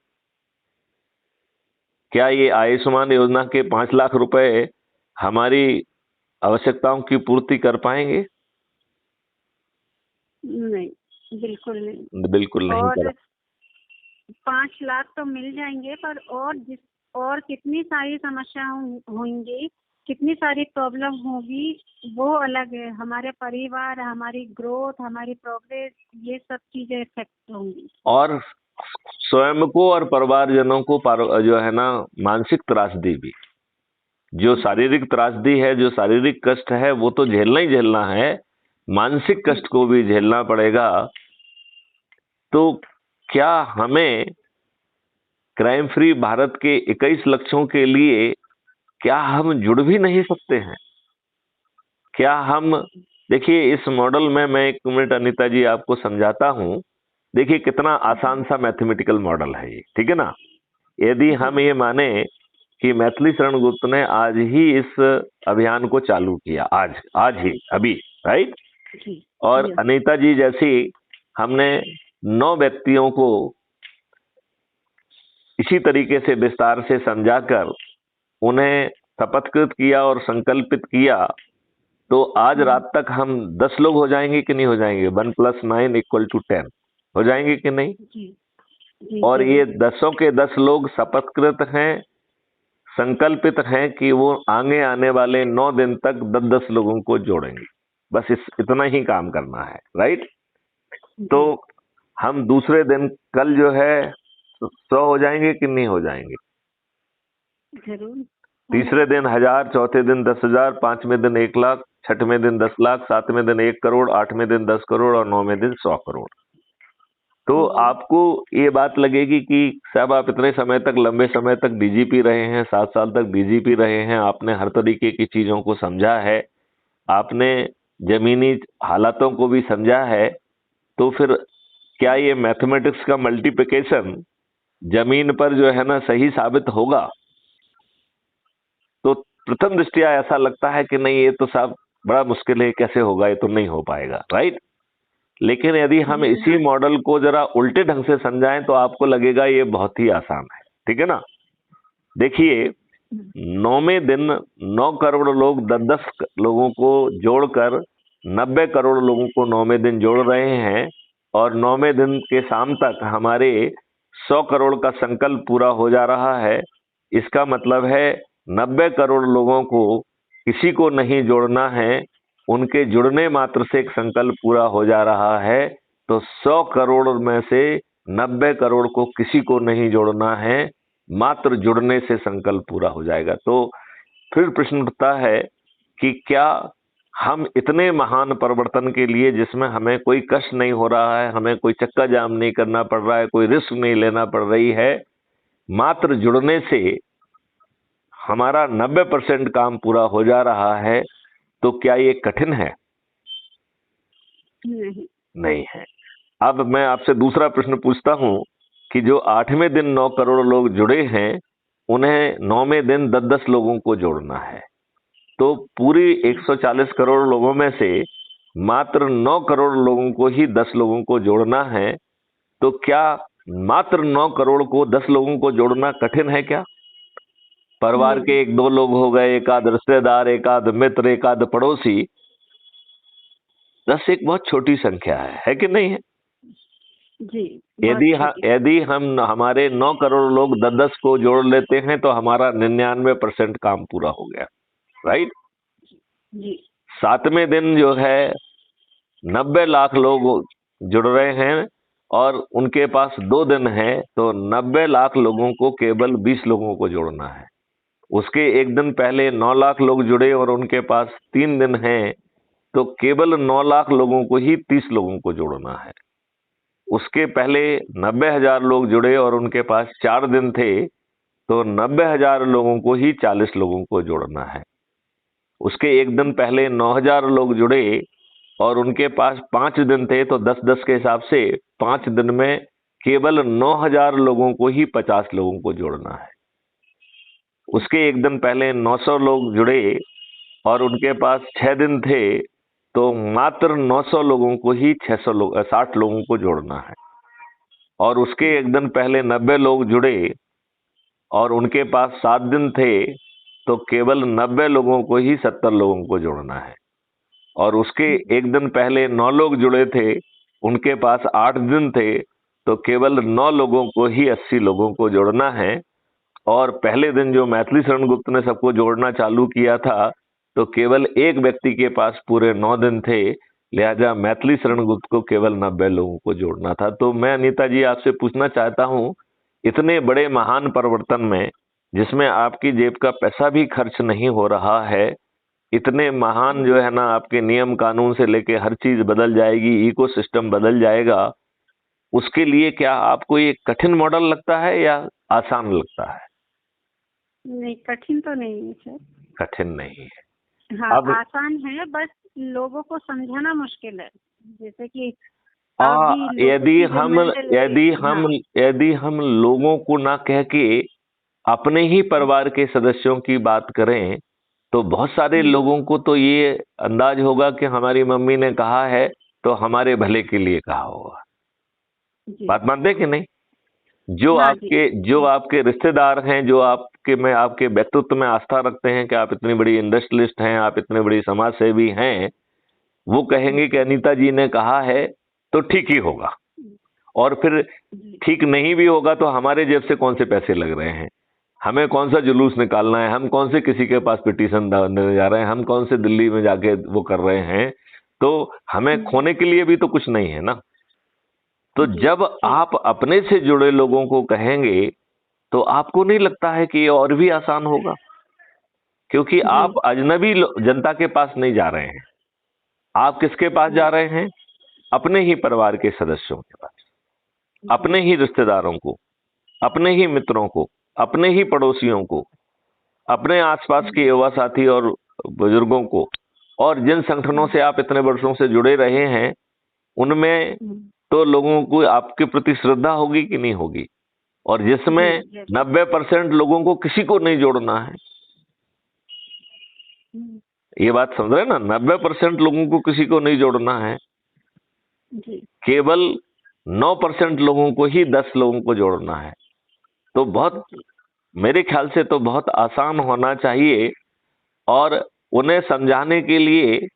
क्या ये आयुष्मान योजना के 5 लाख रुपए हमारी आवश्यकताओं की पूर्ति कर पाएंगे? नहीं, बिल्कुल नहीं। बिल्कुल नहीं और कर। 5 लाख तो मिल जाएंगे, पर और और कितनी सारी समस्या होंगी, कितनी सारी प्रॉब्लम होगी, वो अलग है। हमारे परिवार, हमारी ग्रोथ, हमारी प्रोग्रेस, ये सब चीजें इफेक्ट होंगी। और स्वयं को और परिवारजनों को जो है ना, मानसिक त्रासदी भी। जो शारीरिक त्रासदी है, जो शारीरिक कष्ट है, वो तो झेलना ही झेलना है, मानसिक कष्ट को भी झेलना पड़ेगा। तो क्या हमें क्राइम फ्री भारत के 21 लक्ष्यों के लिए क्या हम जुड़ भी नहीं सकते हैं? क्या हम, देखिए इस मॉडल में मैं 1 मिनट अनीता जी आपको समझाता हूं। देखिए कितना आसान सा मैथमेटिकल मॉडल है ये, ठीक है ना। यदि हम ये माने कि मैथिली शरण गुप्त ने आज ही इस अभियान को चालू किया, आज ही अभी, राइट, और अनीता जी जैसी हमने 9 व्यक्तियों को इसी तरीके से विस्तार से समझाकर उन्हें शपथकृत किया और संकल्पित किया, तो आज रात तक हम 10 लोग हो जाएंगे कि नहीं हो जाएंगे? 1 + 9 = 10 हो जाएंगे कि नहीं? और ये 10 के 10 लोग शपथकृत हैं, संकल्पित हैं कि वो आगे आने वाले 9 दिन तक 10-10 लोगों को जोड़ेंगे। बस इतना ही काम करना है, राइट। तो हम दूसरे दिन कल जो है 100 हो जाएंगे कि नहीं हो जाएंगे? जरूर। तीसरे दिन 1000, चौथे दिन 10,000, 5वें दिन 1 लाख, 6वें दिन 10 लाख, 7वें दिन 1 करोड़, 8वें दिन 10 करोड़ और 9वें दिन 100 करोड़। तो आपको ये बात लगेगी कि साहब आप इतने समय तक, लंबे समय तक डीजीपी रहे हैं, 7 साल तक डीजीपी रहे हैं, आपने हर तरीके की चीजों को समझा है, आपने जमीनी हालातों को भी समझा है, तो फिर क्या ये मैथमेटिक्स का मल्टीप्लिकेशन जमीन पर जो है ना सही साबित होगा? तो प्रथम दृष्टया ऐसा लगता है कि नहीं, ये तो साहब बड़ा मुश्किल है, कैसे होगा, ये तो नहीं हो पाएगा, राइट। लेकिन यदि हम इसी मॉडल को जरा उल्टे ढंग से समझाएं तो आपको लगेगा ये बहुत ही आसान है, ठीक है ना। देखिए 9वें दिन 9 करोड़ लोग 10-10 लोगों को जोड़कर 90 करोड़ लोगों को 9वें दिन जोड़ रहे हैं, और 9वें दिन के शाम तक हमारे 100 करोड़ का संकल्प पूरा हो जा रहा है। इसका मतलब है 90 करोड़ लोगों को किसी को नहीं जोड़ना है, उनके जुड़ने मात्र से एक संकल्प पूरा हो जा रहा है। तो 100 करोड़ में से 90 करोड़ को किसी को नहीं जोड़ना है, मात्र जुड़ने से संकल्प पूरा हो जाएगा। तो फिर प्रश्न उठता है कि क्या हम इतने महान परिवर्तन के लिए, जिसमें हमें कोई कष्ट नहीं हो रहा है, हमें कोई चक्का जाम नहीं करना पड़ रहा है, कोई रिस्क नहीं लेना पड़ रही है, मात्र जुड़ने से हमारा 90% काम पूरा हो जा रहा है, तो क्या ये कठिन है? नहीं है। अब मैं आपसे दूसरा प्रश्न पूछता हूं कि जो 8वें दिन 9 करोड़ लोग जुड़े हैं, उन्हें 9वें दिन 10-10 लोगों को जोड़ना है। तो पूरी 140 करोड़ लोगों में से मात्र 9 करोड़ लोगों को ही 10 लोगों को जोड़ना है। तो क्या मात्र 9 करोड़ को 10 लोगों को जोड़ना कठिन है क्या? परिवार के 1-2 लोग हो गए, एक आध रिश्तेदार, एक आध मित्र, एक आध पड़ोसी, 10 एक बहुत छोटी संख्या है कि नहीं है? जी। यदि हम हमारे 9 करोड़ लोग 10-10 को जोड़ लेते हैं तो हमारा 99% काम पूरा हो गया, राइट। जी। 7वें दिन जो है 90 लाख लोग जुड़ रहे हैं और उनके पास 2 दिन है, तो 90 लाख लोगों को केवल 20 लोगों को जोड़ना है। उसके एक दिन पहले 9 लाख लोग जुड़े और उनके पास 3 दिन हैं, तो केवल 9 लाख लोगों को ही 30 लोगों को जोड़ना है। उसके पहले 90,000 लोग जुड़े और उनके पास 4 दिन थे, तो 90,000 लोगों को ही 40 लोगों को जोड़ना है। उसके एक दिन पहले 9,000 लोग जुड़े और उनके पास 5 दिन थे, तो 10-10 के हिसाब से 5 दिन में केवल 9,000 लोगों को ही 50 लोगों को जोड़ना है। उसके एक दिन पहले 900 लोग जुड़े और उनके पास 6 दिन थे, तो मात्र 900 लोगों को ही 60 लोगों को जोड़ना है। और उसके एक दिन पहले 90 लोग जुड़े और उनके पास 7 दिन थे, तो केवल 90 लोगों को ही 70 लोगों को जोड़ना है। और उसके एक दिन पहले 9 लोग जुड़े थे, उनके पास 8 दिन थे, तो केवल 9 लोगों को ही 80 लोगों को जोड़ना है। और पहले दिन जो मैथिली शरण गुप्त ने सबको जोड़ना चालू किया था, तो केवल एक व्यक्ति के पास पूरे 9 दिन थे, लिहाजा मैथिली शरण गुप्त को केवल 90 लोगों को जोड़ना था। तो मैं अनीता जी आपसे पूछना चाहता हूं, इतने बड़े महान परिवर्तन में, जिसमें आपकी जेब का पैसा भी खर्च नहीं हो रहा है, इतने महान जो है ना आपके नियम कानून से लेके हर चीज बदल जाएगी, इकोसिस्टम बदल जाएगा, उसके लिए क्या आपको ये कठिन मॉडल लगता है या आसान लगता है? नहीं, कठिन तो नहीं है सर। कठिन नहीं है। हाँ, अब आसान है, बस लोगों को समझाना मुश्किल है। जैसे कि अभी यदि लोगों की जो हम mental- यदि हम हाँ, यदि हम लोगों को ना कह के अपने ही परिवार के सदस्यों की बात करें, तो बहुत सारे लोगों को तो ये अंदाज होगा कि हमारी मम्मी ने कहा है तो हमारे भले के लिए कहा होगा। जी, बात मानते हैं कि नहीं? जो हाँ जी, आपके रिश्तेदार हैं, जो आपके व्यक्तित्व में आस्था रखते हैं कि आप इतनी बड़ी इंडस्ट्रियलिस्ट हैं, आप इतने बड़ी समाज सेवी हैं, वो कहेंगे कि अनीता जी ने कहा है तो ठीक ही होगा। और फिर जी, ठीक नहीं भी होगा तो हमारे जेब से कौन से पैसे लग रहे हैं, हमें कौन सा जुलूस निकालना है, हम कौन से किसी के पास पिटीशन देने जा रहे हैं, हम कौन से दिल्ली में जाके वो कर रहे हैं, तो हमें खोने के लिए भी तो कुछ नहीं है ना। तो जी, जब आप अपने से जुड़े लोगों को कहेंगे, तो आपको नहीं लगता है कि ये और भी आसान होगा? क्योंकि आप अजनबी जनता के पास नहीं जा रहे हैं, आप किसके पास जा रहे हैं? अपने ही परिवार के सदस्यों के पास, अपने ही रिश्तेदारों को, अपने ही मित्रों को, अपने ही पड़ोसियों को, अपने आसपास के युवा साथी और बुजुर्गों को, और जिन संगठनों से आप इतने वर्षों से जुड़े रहे हैं, उनमें तो लोगों को आपके प्रति श्रद्धा होगी कि नहीं होगी? और जिसमें 90% लोगों को किसी को नहीं जोड़ना है, ये बात समझ रहे हैं ना? 90% लोगों को किसी को नहीं जोड़ना है, जी, केवल 9% लोगों को ही 10 लोगों को जोड़ना है। तो बहुत, मेरे ख्याल से तो बहुत आसान होना चाहिए। और उन्हें समझाने के लिए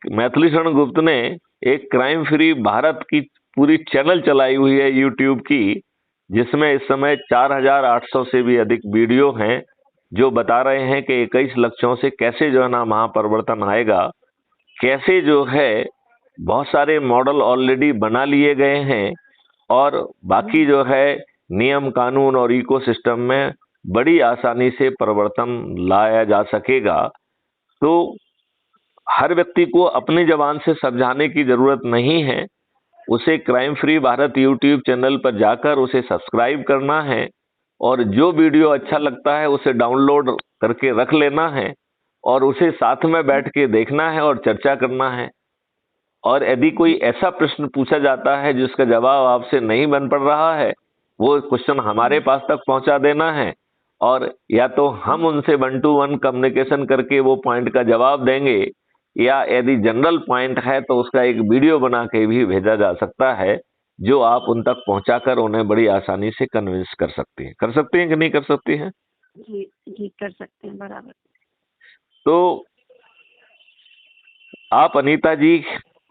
मैथिली शरण गुप्त ने एक क्राइम फ्री भारत की पूरी चैनल चलाई हुई है यूट्यूब की, जिसमें इस समय 4800 से भी अधिक वीडियो हैं, जो बता रहे हैं कि 21 लक्ष्यों से कैसे जो है ना महापरिवर्तन आएगा, कैसे जो है बहुत सारे मॉडल ऑलरेडी बना लिए गए हैं, और बाकी जो है नियम कानून और इकोसिस्टम में बड़ी आसानी से परिवर्तन लाया जा सकेगा। तो हर व्यक्ति को अपनी जबान से समझाने की जरूरत नहीं है, उसे crime free Bharat YouTube channel पर जाकर उसे सब्सक्राइब करना है, और जो वीडियो अच्छा लगता है उसे डाउनलोड करके रख लेना है, और उसे साथ में बैठ के देखना है और चर्चा करना है। और यदि कोई ऐसा प्रश्न पूछा जाता है जिसका जवाब आपसे नहीं बन पड़ रहा है, वो क्वेश्चन हमारे पास तक पहुंचा देना है, और या तो हम उनसे 1 to 1 कम्युनिकेशन करके वो पॉइंट का जवाब देंगे, या यदि जनरल पॉइंट है तो उसका एक वीडियो बना के भी भेजा जा सकता है, जो आप उन तक पहुंचाकर उन्हें बड़ी आसानी से कन्विंस कर सकती हैं कि नहीं कर सकती हैं? जी, जी, कर सकते हैं, बराबर। तो आप अनीता जी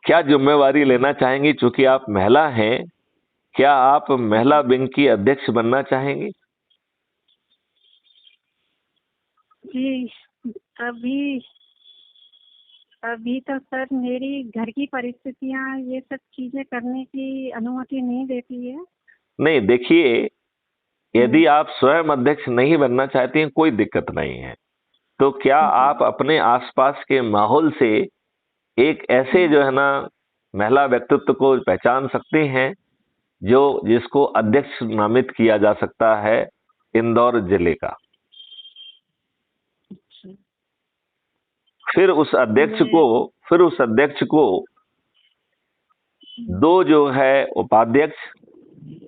क्या जिम्मेवारी लेना चाहेंगी, चूंकि आप महिला हैं, क्या आप महिला विंग की अध्यक्ष बनना चाहेंगी? जी, अभी अभी तो सर मेरी घर की परिस्थितियां ये सब चीजें करने की अनुमति नहीं देती है। नहीं, देखिए, यदि आप स्वयं अध्यक्ष नहीं बनना चाहती हैं, कोई दिक्कत नहीं है। तो क्या आप अपने आसपास के माहौल से एक ऐसे जो है ना महिला व्यक्तित्व को पहचान सकती हैं, जो जिसको अध्यक्ष नामित किया जा सकता है इंदौर जिले का? फिर उस अध्यक्ष को फिर उस अध्यक्ष को 2 जो है उपाध्यक्ष,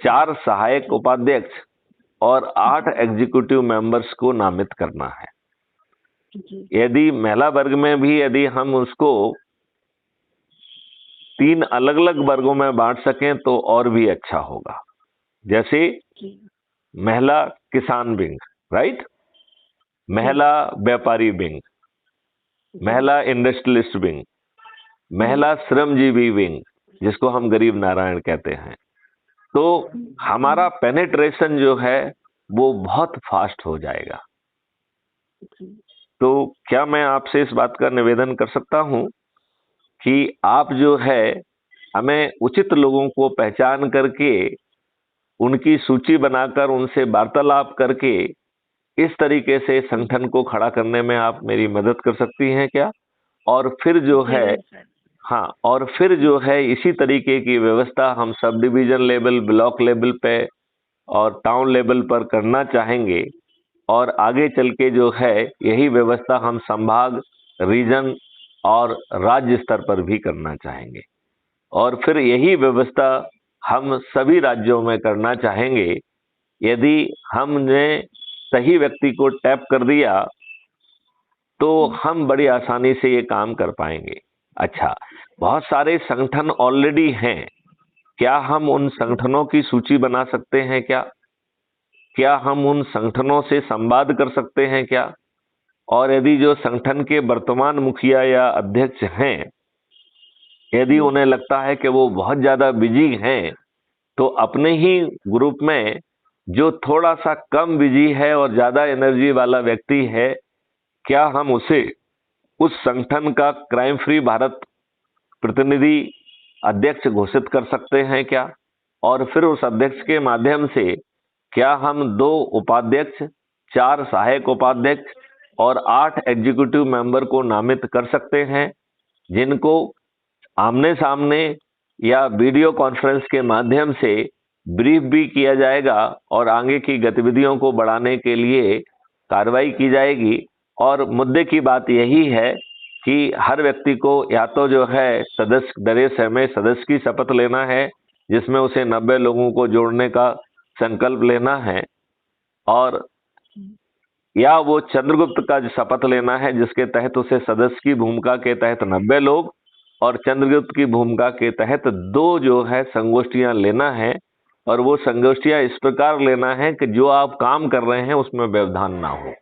4 सहायक उपाध्यक्ष और 8 एग्जीक्यूटिव मेंबर्स को नामित करना है। यदि महिला वर्ग में भी यदि हम उसको 3 अलग अलग वर्गों में बांट सकें तो और भी अच्छा होगा। जैसे महिला किसान विंग, राइट, महिला व्यापारी विंग, महिला इंडस्ट्रियलिस्ट विंग, महिला श्रमजीवी विंग, जिसको हम गरीब नारायण कहते हैं। तो हमारा पेनिट्रेशन जो है वो बहुत फास्ट हो जाएगा। जी। तो क्या मैं आपसे इस बात का निवेदन कर सकता हूं कि आप जो है हमें उचित लोगों को पहचान करके उनकी सूची बनाकर उनसे वार्तालाप करके इस तरीके से संगठन को खड़ा करने में आप मेरी मदद कर सकती हैं क्या? और फिर जो है, जरूर सर। हाँ, और फिर जो है इसी तरीके की व्यवस्था हम sub division level, block level पे और टाउन लेवल पर करना चाहेंगे। और आगे चल के जो है यही व्यवस्था हम संभाग, रीजन और राज्य स्तर पर भी करना चाहेंगे। और फिर यही व्यवस्था हम सभी राज्यों में करना चाहेंगे। यदि हमने सही व्यक्ति को टैप कर दिया तो हम बड़ी आसानी से ये काम कर पाएंगे। अच्छा, बहुत सारे संगठन ऑलरेडी हैं, क्या हम उन संगठनों की सूची बना सकते हैं क्या? क्या हम उन संगठनों से संवाद कर सकते हैं क्या? और यदि जो संगठन के वर्तमान मुखिया या अध्यक्ष हैं, यदि उन्हें लगता है कि वो बहुत ज्यादा बिजी हैं, तो अपने ही ग्रुप में जो थोड़ा सा कम बिजी है और ज्यादा एनर्जी वाला व्यक्ति है, क्या हम उसे उस संगठन का क्राइम फ्री भारत प्रतिनिधि अध्यक्ष घोषित कर सकते हैं क्या? और फिर उस अध्यक्ष के माध्यम से क्या हम 2 उपाध्यक्ष, 4 सहायक उपाध्यक्ष और 8 एग्जीक्यूटिव मेंबर को नामित कर सकते हैं, जिनको आमने सामने या वीडियो कॉन्फ्रेंस के माध्यम से ब्रीफ भी किया जाएगा और आगे की गतिविधियों को बढ़ाने के लिए कार्रवाई की जाएगी। और मुद्दे की बात यही है कि हर व्यक्ति को या तो जो है सदस्य डरे सहमे सदस्य की शपथ लेना है, जिसमें उसे 90 लोगों को जोड़ने का संकल्प लेना है, और या वो चंद्रगुप्त का शपथ लेना है, जिसके तहत उसे सदस्य की भूमिका के तहत 90 लोग और चंद्रगुप्त की भूमिका के तहत 2 जो है संगोष्ठियां लेना है। और वो संगोष्ठियां इस प्रकार लेना है कि जो आप काम कर रहे हैं उसमें व्यवधान ना हो।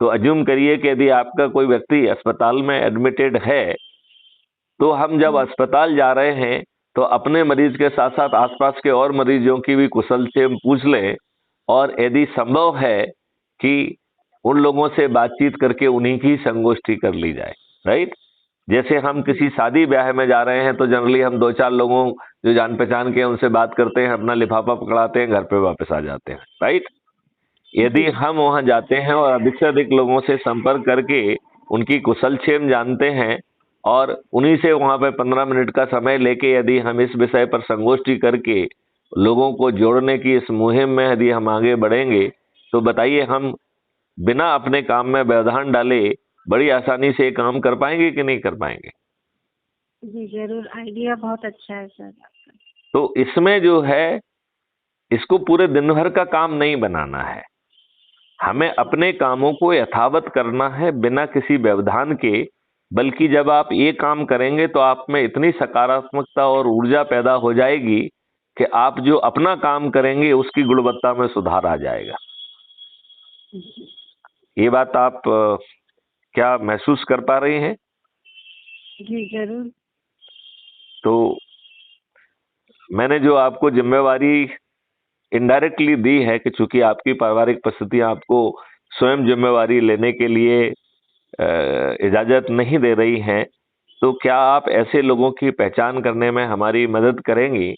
तो अज्यूम करिए कि यदि आपका कोई व्यक्ति अस्पताल में एडमिटेड है, तो हम जब अस्पताल जा रहे हैं तो अपने मरीज के साथ साथ आसपास के और मरीजों की भी कुशल से पूछ लें, और यदि संभव है कि उन लोगों से बातचीत करके उन्हीं की संगोष्ठी कर ली जाए। राइट? जैसे हम किसी शादी ब्याह में जा रहे हैं तो जनरली हम 2-4 लोगों जो जान पहचान के उनसे बात करते हैं, अपना लिफाफा पकड़ाते हैं, घर पे वापस आ जाते हैं। राइट? यदि हम वहां जाते हैं और अधिक से अधिक लोगों से संपर्क करके उनकी कुशलक्षेम जानते हैं और उन्हीं से वहां पे 15 मिनट का समय लेके यदि हम इस विषय पर संगोष्ठी करके लोगों को जोड़ने की इस मुहिम में यदि हम आगे बढ़ेंगे, तो बताइए हम बिना अपने काम में व्यवधान डाले बड़ी आसानी से काम कर पाएंगे कि नहीं कर पाएंगे? जी जरूर, आइडिया बहुत अच्छा है सर आपका। तो इसमें जो है इसको पूरे दिन भर का काम नहीं बनाना है, हमें अपने कामों को यथावत करना है बिना किसी व्यवधान के। बल्कि जब आप ये काम करेंगे तो आप में इतनी सकारात्मकता और ऊर्जा पैदा हो जाएगी कि आप जो अपना काम करेंगे उसकी गुणवत्ता में सुधार आ जाएगा। ये बात आप क्या महसूस कर पा रही हैं? जी जरूर। तो मैंने जो आपको जिम्मेवारी इनडायरेक्टली दी है कि चूंकि आपकी पारिवारिक परिस्थितियां आपको स्वयं जिम्मेवारी लेने के लिए इजाजत नहीं दे रही हैं, तो क्या आप ऐसे लोगों की पहचान करने में हमारी मदद करेंगी?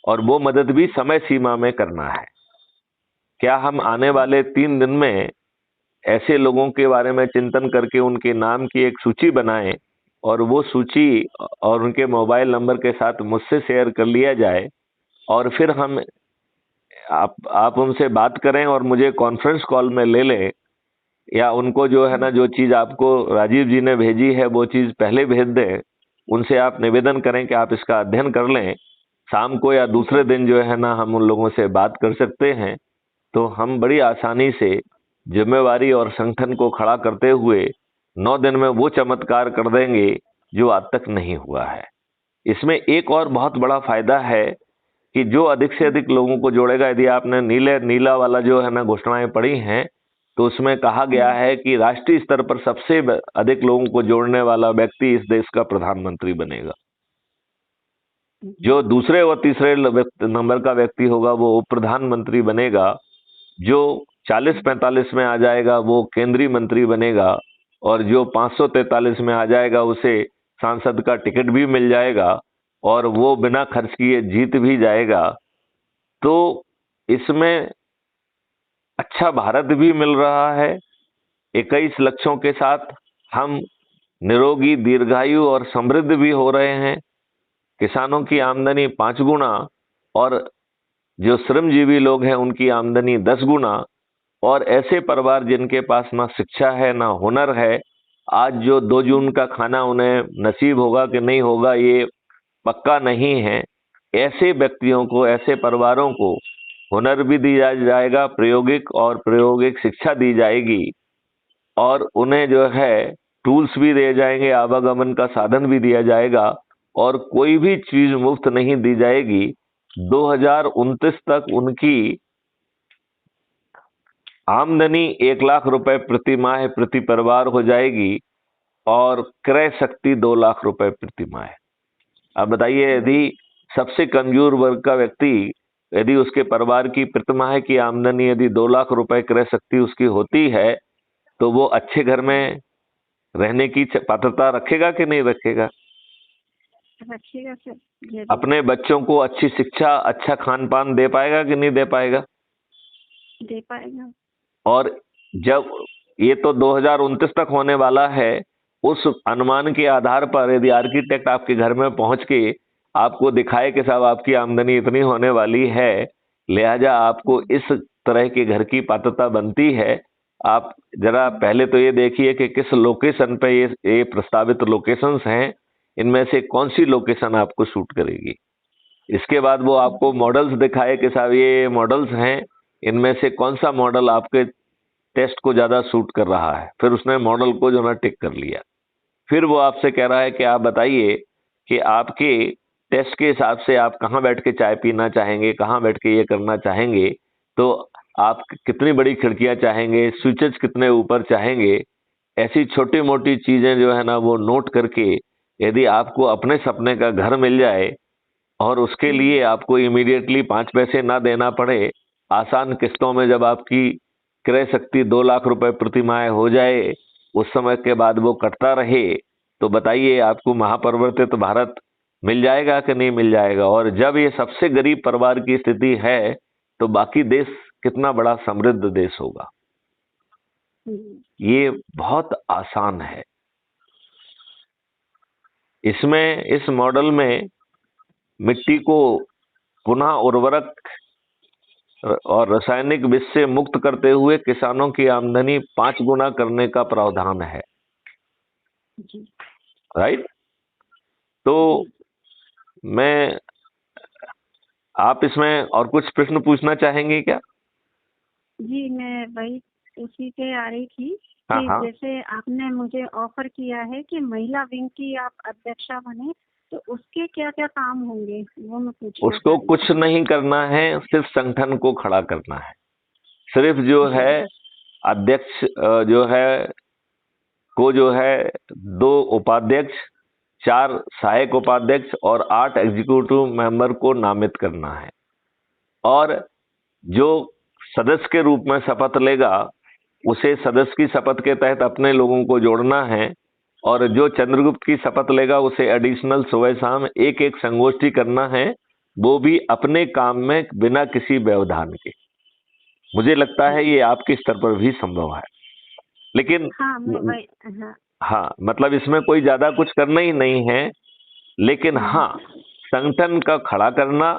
और वो मदद भी समय सीमा में करना है। क्या हम आने वाले 3 दिन में ऐसे लोगों के बारे में चिंतन करके उनके नाम की एक सूची बनाएं और वो सूची और उनके मोबाइल नंबर के साथ मुझसे शेयर कर लिया जाए, और फिर हम आप उनसे बात करें और मुझे कॉन्फ्रेंस कॉल में ले लें, या उनको जो है ना जो चीज आपको राजीव जी ने भेजी है वो चीज पहले भेज दें। उनसे आप निवेदन करें कि आप इसका अध्ययन कर लें, शाम को या दूसरे दिन जो है ना हम उन लोगों से बात कर सकते हैं। तो हम बड़ी आसानी से जिम्मेवारी और संगठन को खड़ा करते हुए 9 दिन में वो चमत्कार कर देंगे जो आज तक नहीं हुआ है। इसमें एक और बहुत बड़ा फायदा है कि जो अधिक से अधिक लोगों को जोड़ेगा, यदि आपने नीला वाला जो है ना घोषणाएं पढ़ी हैं, तो उसमें कहा गया है कि राष्ट्रीय स्तर पर सबसे अधिक लोगों को जोड़ने वाला व्यक्ति इस देश का प्रधानमंत्री बनेगा। जो दूसरे और तीसरे नंबर का व्यक्ति होगा वो उप प्रधानमंत्री बनेगा, जो 40-45 में आ जाएगा वो केंद्रीय मंत्री बनेगा, और जो 543 में आ जाएगा उसे सांसद का टिकट भी मिल जाएगा, और वो बिना खर्च किए जीत भी जाएगा। तो इसमें अच्छा भारत भी मिल रहा है। 21 लक्षों के साथ हम निरोगी, दीर्घायु और समृद्ध भी हो रहे हैं। किसानों की आमदनी 5 गुना, और जो श्रमजीवी लोग हैं उनकी आमदनी 10 गुना। और ऐसे परिवार जिनके पास ना शिक्षा है ना हुनर है, आज जो 2 जून का खाना उन्हें नसीब होगा कि नहीं होगा ये पक्का नहीं है, ऐसे व्यक्तियों को, ऐसे परिवारों को हुनर भी दिया जाएगा, प्रायोगिक शिक्षा दी जाएगी, और उन्हें जो है टूल्स भी दिए जाएंगे, आवागमन का साधन भी दिया जाएगा, और कोई भी चीज मुफ्त नहीं दी जाएगी। 2029 तक उनकी आमदनी 1 लाख रुपए प्रति माह प्रति परिवार हो जाएगी, और क्रय शक्ति 2 लाख रुपए प्रति माह। अब बताइए, यदि सबसे कमजोर वर्ग का व्यक्ति, यदि उसके परिवार की प्रतिमाह की आमदनी यदि 2 लाख रुपए क्रय शक्ति उसकी होती है, तो वो अच्छे घर में रहने की पात्रता रखेगा कि नहीं रखेगा? रखिएगा सर। अपने बच्चों को अच्छी शिक्षा, अच्छा खान पान दे पाएगा कि नहीं दे पाएगा? दे पाएगा। और जब ये तो 2029 तक होने वाला है, उस अनुमान के आधार पर यदि आर्किटेक्ट आपके घर में पहुंच के आपको दिखाए कि साहब आपकी आमदनी इतनी होने वाली है, लिहाजा आपको इस तरह के घर की पात्रता बनती है, आप जरा पहले तो ये देखिए कि किस लोकेशन पे ये प्रस्तावित लोकेशंस हैं, इनमें से कौन सी लोकेशन आपको सूट करेगी। इसके बाद वो आपको मॉडल्स दिखाए कि साहब ये मॉडल्स हैं, इनमें से कौन सा मॉडल आपके टेस्ट को ज्यादा सूट कर रहा है। फिर उसने मॉडल को जो ना टिक कर लिया, फिर वो आपसे कह रहा है कि आप बताइए कि आपके टेस्ट के हिसाब से आप कहाँ बैठ के चाय पीना चाहेंगे, कहाँ बैठ के ये करना चाहेंगे, तो आप कितनी बड़ी खिड़कियां चाहेंगे, स्विचेस कितने ऊपर चाहेंगे। ऐसी छोटी मोटी चीजें जो है ना वो नोट करके, यदि आपको अपने सपने का घर मिल जाए और उसके लिए आपको इमीडिएटली 5 पैसे ना देना पड़े, आसान किस्तों में जब आपकी क्रय शक्ति 2 लाख रुपए प्रति माह हो जाए, उस समय के बाद वो कटता रहे, तो बताइए आपको महापरिवर्तित भारत मिल जाएगा कि नहीं मिल जाएगा। और जब ये सबसे गरीब परिवार की स्थिति है, तो बाकी देश कितना बड़ा समृद्ध देश होगा। ये बहुत आसान है। इसमें, इस मॉडल में मिट्टी को पुनः उर्वरक और रासायनिक विष से मुक्त करते हुए किसानों की आमदनी 5 गुना करने का प्रावधान है। राइट? तो मैं, आप इसमें और कुछ प्रश्न पूछना चाहेंगे क्या? जी, मैं वही उसी पे आ रही थी हाँ, कि हाँ। जैसे आपने मुझे ऑफर किया है कि महिला विंग की आप अध्यक्षा बने, तो उसके क्या क्या काम होंगे वो मैं पूछना उसको चाहती कुछ नहीं करना है, सिर्फ संगठन को खड़ा करना है। सिर्फ जो है अध्यक्ष जो है को जो है 2 उपाध्यक्ष, 4 सहायक उपाध्यक्ष और 8 एग्जीक्यूटिव मेंबर को नामित करना है। और जो सदस्य के रूप में शपथ लेगा, उसे सदस्य की शपथ के तहत अपने लोगों को जोड़ना है। और जो चंद्रगुप्त की शपथ लेगा, उसे एडिशनल सुबह शाम एक संगोष्ठी करना है, वो भी अपने काम में बिना किसी व्यवधान के। मुझे लगता है ये आपके स्तर पर भी संभव है। लेकिन हाँ, मतलब इसमें कोई ज्यादा कुछ करना ही नहीं है। लेकिन हाँ, संगठन का खड़ा करना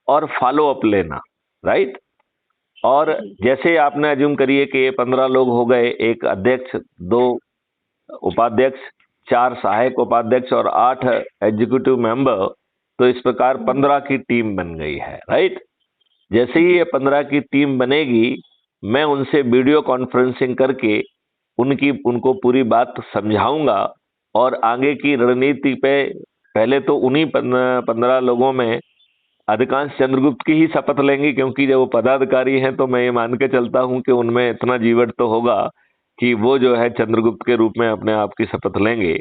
और फॉलो अप लेना। राइट? और जैसे आपने अज्यूम करिए कि ये 15 लोग हो गए, 1 अध्यक्ष, 2 उपाध्यक्ष, 4 सहायक उपाध्यक्ष और 8 एग्जीक्यूटिव मेंबर, तो इस प्रकार 15 की टीम बन गई है। राइट? जैसे ही ये 15 की टीम बनेगी, मैं उनसे वीडियो कॉन्फ्रेंसिंग करके उनको पूरी बात समझाऊंगा, और आगे की रणनीति पे पहले तो उन्हीं 15 लोगों में अधिकांश चंद्रगुप्त की ही शपथ लेंगे, क्योंकि जब वो पदाधिकारी हैं तो मैं ये मान के चलता हूं कि उनमें इतना जीवट तो होगा कि वो जो है चंद्रगुप्त के रूप में अपने आप की शपथ लेंगे।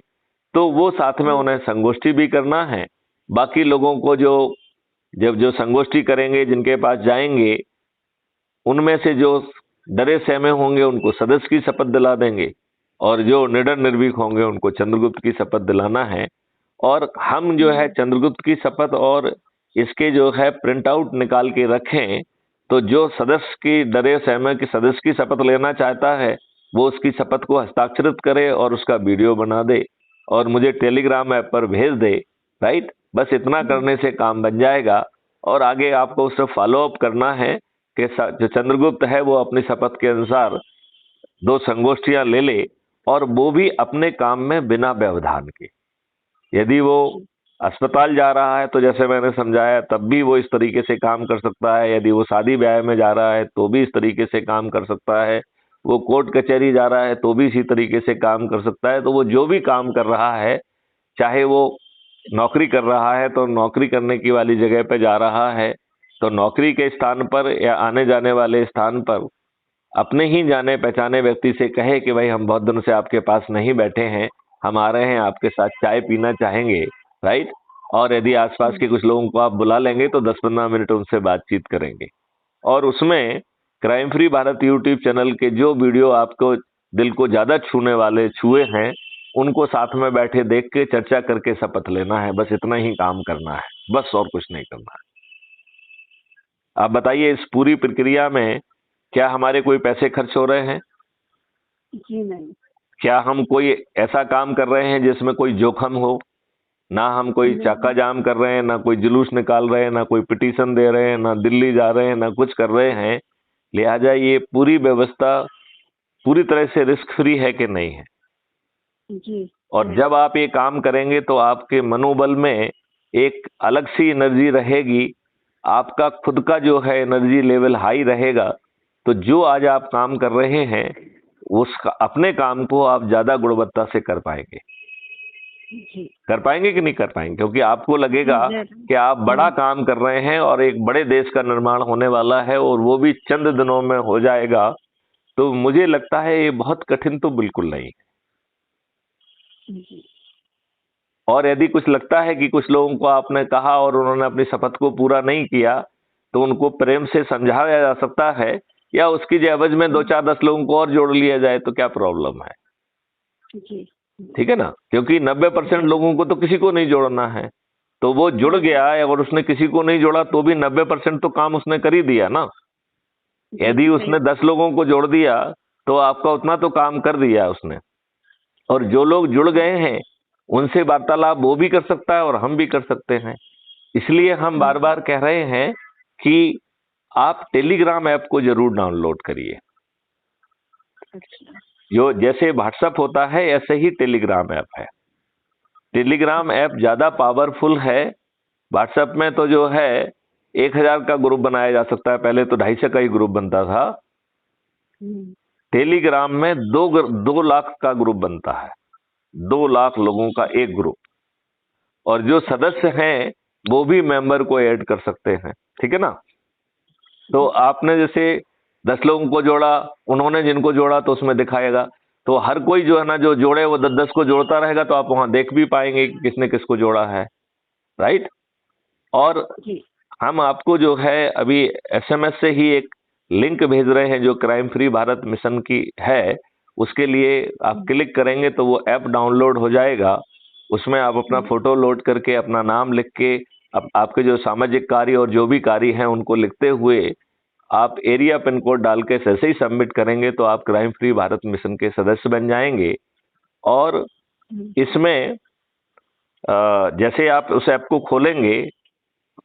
तो वो साथ में उन्हें संगोष्ठी भी करना है। बाकी लोगों को जो संगोष्ठी करेंगे, जिनके पास जाएंगे, उनमें से जो डरे सहमे होंगे उनको सदस्य की शपथ दिला देंगे, और जो निडर निर्भीक होंगे उनको चंद्रगुप्त की शपथ दिलाना है। और हम जो है चंद्रगुप्त की शपथ और इसके जो है प्रिंट आउट निकाल के रखें, तो जो सदस्य की डरे सहमे की सदस्य की शपथ लेना चाहता है वो उसकी शपथ को हस्ताक्षरित करे और उसका वीडियो बना दे और मुझे टेलीग्राम ऐप पर भेज दे। राइट, बस इतना करने से काम बन जाएगा। और आगे आपको उससे फॉलो अप करना है कि जो चंद्रगुप्त है वो अपनी शपथ के अनुसार 2 संगोष्ठियां ले ले, और वो भी अपने काम में बिना व्यवधान के। यदि वो अस्पताल जा रहा है तो जैसे मैंने समझाया तब भी वो इस तरीके से काम कर सकता है, यदि वो शादी ब्याह में जा रहा है तो भी इस तरीके से काम कर सकता है, वो कोर्ट कचहरी जा रहा है तो भी इसी तरीके से काम कर सकता है। तो वो जो भी काम कर रहा है, चाहे वो नौकरी कर रहा है तो नौकरी करने की वाली जगह पे जा रहा है, तो नौकरी के स्थान पर या आने जाने वाले स्थान पर अपने ही जाने पहचाने व्यक्ति से कहे कि भाई हम बहुत दिनों से आपके पास नहीं बैठे हैं, हम आ रहे हैं आपके साथ चाय पीना चाहेंगे। राइट, और यदि आसपास के कुछ लोगों को आप बुला लेंगे तो 10-15 मिनट उनसे बातचीत करेंगे, और उसमें crime free Bharat YouTube channel के जो वीडियो आपको दिल को ज्यादा छुए हैं उनको साथ में बैठे देख के चर्चा करके शपथ लेना है। बस इतना ही काम करना है, बस और कुछ नहीं करना है। आप बताइए, इस पूरी प्रक्रिया में क्या हमारे कोई पैसे खर्च हो रहे हैं? जी नहीं। क्या हम कोई ऐसा काम कर रहे हैं जिसमें कोई जोखम हो? ना हम कोई चाका जाम कर रहे हैं, ना कोई जुलूस निकाल रहे हैं, ना कोई पिटीशन दे रहे हैं, ना दिल्ली जा रहे हैं, ना कुछ कर रहे हैं। लिहाजा ये पूरी व्यवस्था पूरी तरह से रिस्क फ्री है कि नहीं है? जी। और जब आप ये काम करेंगे तो आपके मनोबल में एक अलग सी एनर्जी रहेगी, आपका खुद का जो है एनर्जी लेवल हाई रहेगा। तो जो आज आप काम कर रहे हैं उस अपने काम को आप ज्यादा गुणवत्ता से कर पाएंगे। जी। कर पाएंगे कि नहीं कर पाएंगे? क्योंकि आपको लगेगा कि आप बड़ा काम कर रहे हैं और एक बड़े देश का निर्माण होने वाला है और वो भी चंद दिनों में हो जाएगा। तो मुझे लगता है ये बहुत कठिन तो बिल्कुल नहीं। और यदि कुछ लगता है कि कुछ लोगों को आपने कहा और उन्होंने अपनी शपथ को पूरा नहीं किया, तो उनको प्रेम से समझाया जा सकता है, या उसकी एवज में 2-4-10 लोगों को और जोड़ लिया जाए तो क्या प्रॉब्लम है? जी। ठीक है ना, क्योंकि 90% लोगों को तो किसी को नहीं जोड़ना है। तो वो जुड़ गया और उसने किसी को नहीं जोड़ा तो भी 90% तो काम उसने कर ही दिया ना। यदि उसने 10 लोगों को जोड़ दिया तो आपका उतना तो काम कर दिया उसने। और जो लोग जुड़ गए हैं उनसे वार्तालाप वो भी कर सकता है और हम भी कर सकते हैं। इसलिए हम बार बार कह रहे हैं कि आप टेलीग्राम ऐप को जरूर डाउनलोड करिए। जो जैसे व्हाट्सएप होता है ऐसे ही टेलीग्राम ऐप है। टेलीग्राम ऐप ज्यादा पावरफुल है। व्हाट्सएप में तो जो है 1000 का ग्रुप बनाया जा सकता है, पहले तो 250 का ही ग्रुप बनता था। टेलीग्राम में 2 लाख का ग्रुप बनता है, 2 लाख लोगों का एक ग्रुप, और जो सदस्य हैं वो भी मेंबर को ऐड कर सकते हैं। ठीक है ना। तो आपने जैसे 10 लोगों को जोड़ा, उन्होंने जिनको जोड़ा तो उसमें दिखाएगा, तो हर कोई जो है ना जो जोड़े वो 10-10 को जोड़ता रहेगा, तो आप वहां देख भी पाएंगे कि किसने किसको जोड़ा है। राइट। और हम आपको जो है अभी SMS से ही एक लिंक भेज रहे हैं जो क्राइम फ्री भारत मिशन की है। उसके लिए आप क्लिक करेंगे तो वो ऐप डाउनलोड हो जाएगा। उसमें आप अपना फोटो लोड करके अपना नाम लिख के आपके जो सामाजिक कार्य और जो भी कार्य हैं उनको लिखते हुए आप एरिया पिन कोड डाल के ऐसे ही सबमिट करेंगे तो आप क्राइम फ्री भारत मिशन के सदस्य बन जाएंगे। और इसमें जैसे आप उस ऐप को खोलेंगे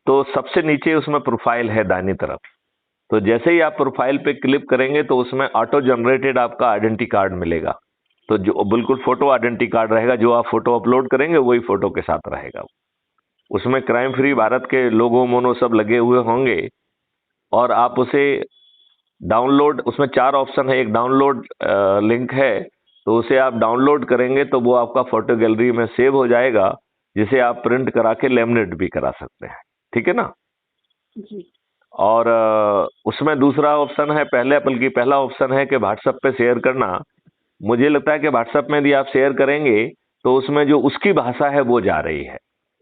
तो सबसे नीचे उसमें प्रोफाइल है दाहिनी तरफ। तो जैसे ही आप प्रोफाइल पे क्लिक करेंगे तो उसमें ऑटो जनरेटेड आपका आइडेंटिटी कार्ड मिलेगा। तो जो बिल्कुल फोटो आइडेंटिटी कार्ड रहेगा, जो आप फोटो अपलोड करेंगे वही फोटो के साथ रहेगा। उसमें क्राइम फ्री भारत के लोगो मोनो सब लगे हुए होंगे और आप उसे डाउनलोड, उसमें 4 ऑप्शन है, एक डाउनलोड लिंक है, तो उसे आप डाउनलोड करेंगे तो वो आपका फोटो गैलरी में सेव हो जाएगा, जिसे आप प्रिंट करा के लेमिनेट भी करा सकते हैं। ठीक है ना जी। और उसमें दूसरा ऑप्शन है, बल्कि पहला ऑप्शन है कि व्हाट्सएप पे शेयर करना। मुझे लगता है कि व्हाट्सएप में यदि आप शेयर करेंगे तो उसमें जो उसकी भाषा है वो जा रही है।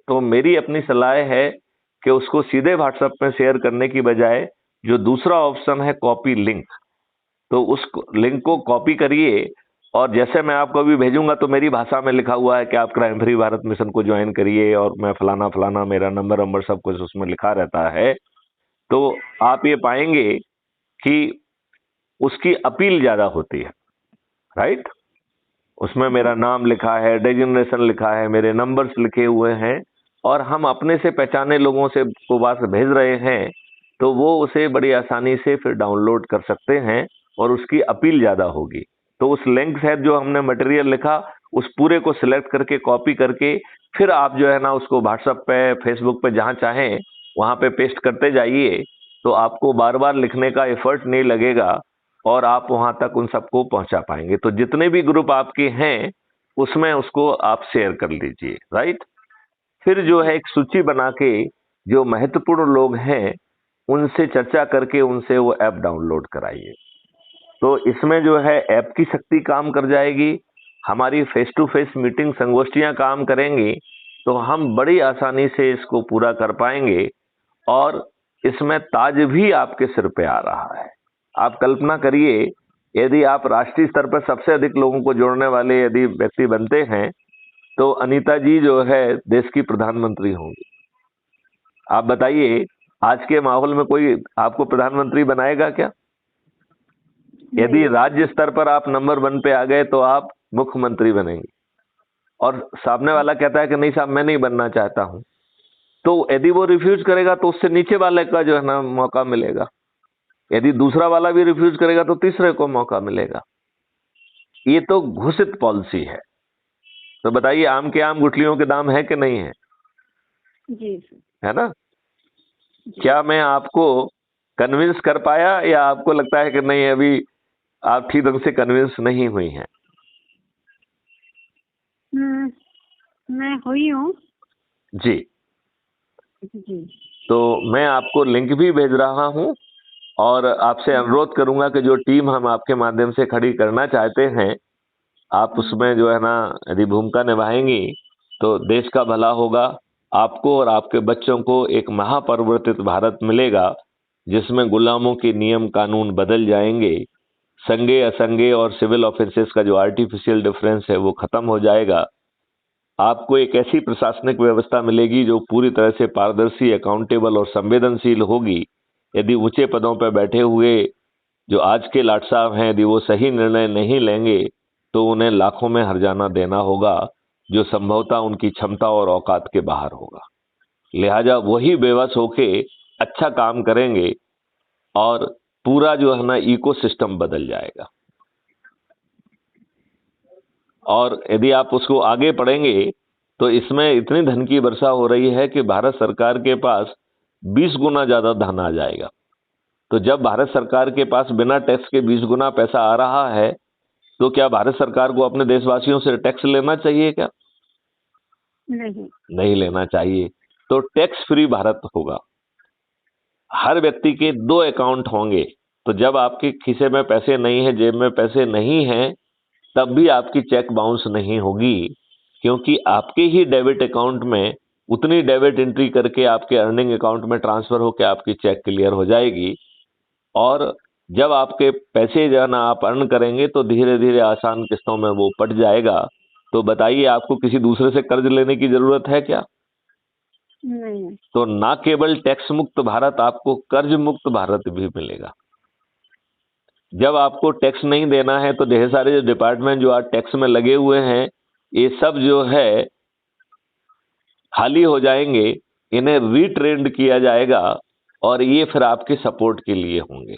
तो मेरी अपनी सलाह है कि उसको सीधे व्हाट्सएप में शेयर करने की बजाय जो दूसरा ऑप्शन है कॉपी लिंक, तो उस लिंक को कॉपी करिए और जैसे मैं आपको अभी भेजूंगा तो मेरी भाषा में लिखा हुआ है कि आप क्राइम फ्री भारत मिशन को ज्वाइन करिए और मैं फलाना फलाना, मेरा नंबर सब कुछ उसमें लिखा रहता है। तो आप ये पाएंगे कि उसकी अपील ज्यादा होती है, राइट। उसमें मेरा नाम लिखा है, डेजिग्नेशन लिखा है, मेरे नंबर्स लिखे हुए हैं और हम अपने से पहचाने लोगों से को बात भेज रहे हैं, तो वो उसे बड़ी आसानी से फिर डाउनलोड कर सकते हैं और उसकी अपील ज्यादा होगी। तो उस लिंक से जो हमने मटेरियल लिखा उस पूरे को सिलेक्ट करके कॉपी करके फिर आप जो है ना उसको व्हाट्सएप पे, फेसबुक पे, जहां चाहें वहां पे पेस्ट करते जाइए, तो आपको बार बार लिखने का एफर्ट नहीं लगेगा और आप वहां तक उन सबको पहुंचा पाएंगे। तो जितने भी ग्रुप आपके हैं उसमें उसको आप शेयर कर लीजिए, राइट। फिर जो है एक सूची बना के जो महत्वपूर्ण लोग हैं उनसे चर्चा करके उनसे वो ऐप डाउनलोड कराइए। तो इसमें जो है ऐप की शक्ति काम कर जाएगी, हमारी फेस टू फेस मीटिंग संगोष्ठियां काम करेंगी, तो हम बड़ी आसानी से इसको पूरा कर पाएंगे और इसमें ताज भी आपके सिर पे आ रहा है। आप कल्पना करिए, यदि आप राष्ट्रीय स्तर पर सबसे अधिक लोगों को जोड़ने वाले यदि व्यक्ति बनते हैं तो अनीता जी जो है देश की प्रधानमंत्री होंगी। आप बताइए, आज के माहौल में कोई आपको प्रधानमंत्री बनाएगा क्या? यदि राज्य स्तर पर आप नंबर 1 पे आ गए तो आप मुख्यमंत्री बनेंगे और सामने वाला कहता है कि नहीं साहब मैं नहीं बनना चाहता हूं, तो यदि वो रिफ्यूज करेगा तो उससे नीचे वाले का जो है ना मौका मिलेगा, यदि दूसरा वाला भी रिफ्यूज करेगा तो तीसरे को मौका मिलेगा। ये तो घोषित पॉलिसी है। तो बताइए, आम के आम गुठलियों के दाम है कि नहीं है? जी है ना। क्या मैं आपको कन्विंस कर पाया या आपको लगता है कि नहीं अभी आप ठीक ढंग से कन्विंस नहीं हुई हैं? मैं हुई हूँ जी। जी। तो मैं आपको लिंक भी भेज रहा हूं और आपसे अनुरोध करूंगा कि जो टीम हम आपके माध्यम से खड़ी करना चाहते हैं आप उसमें जो है ना यदि भूमिका निभाएंगी तो देश का भला होगा, आपको और आपके बच्चों को एक महापरिवर्तित भारत मिलेगा जिसमें गुलामों के नियम कानून बदल जाएंगे, संगे असंगे और सिविल ऑफेंसेस का जो आर्टिफिशियल डिफरेंस है वो खत्म हो जाएगा। आपको एक ऐसी प्रशासनिक व्यवस्था मिलेगी जो पूरी तरह से पारदर्शी, अकाउंटेबल और संवेदनशील होगी। यदि ऊंचे पदों पर बैठे हुए जो आज के लाट साहब हैं यदि वो सही निर्णय नहीं लेंगे तो उन्हें लाखों में हर्जाना देना होगा जो संभवतः उनकी क्षमता और औकात के बाहर होगा। लिहाजा वही बेबस होके अच्छा काम करेंगे और पूरा जो है ना इकोसिस्टम बदल जाएगा। और यदि आप उसको आगे पढ़ेंगे तो इसमें इतनी धन की वर्षा हो रही है कि भारत सरकार के पास 20 गुना ज्यादा धन आ जाएगा। तो जब भारत सरकार के पास बिना टैक्स के 20 गुना पैसा आ रहा है तो क्या भारत सरकार को अपने देशवासियों से टैक्स लेना चाहिए क्या? नहीं लेना चाहिए। तो टैक्स फ्री भारत होगा। हर व्यक्ति के 2 अकाउंट होंगे, तो जब आपके खीसे में पैसे नहीं है, जेब में पैसे नहीं है, तब भी आपकी चेक बाउंस नहीं होगी क्योंकि आपके ही डेबिट अकाउंट में उतनी डेबिट एंट्री करके आपके अर्निंग अकाउंट में ट्रांसफर होकर आपकी चेक क्लियर हो जाएगी। और जब आपके पैसे जो है ना आप अर्न करेंगे तो धीरे धीरे आसान किस्तों में वो पट जाएगा। तो बताइए, आपको किसी दूसरे से कर्ज लेने की जरूरत है क्या? नहीं। तो ना केवल टैक्स मुक्त भारत, आपको कर्ज मुक्त भारत भी मिलेगा। जब आपको टैक्स नहीं देना है तो ढेर सारे जो डिपार्टमेंट जो आज टैक्स में लगे हुए हैं ये सब जो है खाली हो जाएंगे, इन्हें रीट्रेंड किया जाएगा और ये फिर आपके सपोर्ट के लिए होंगे।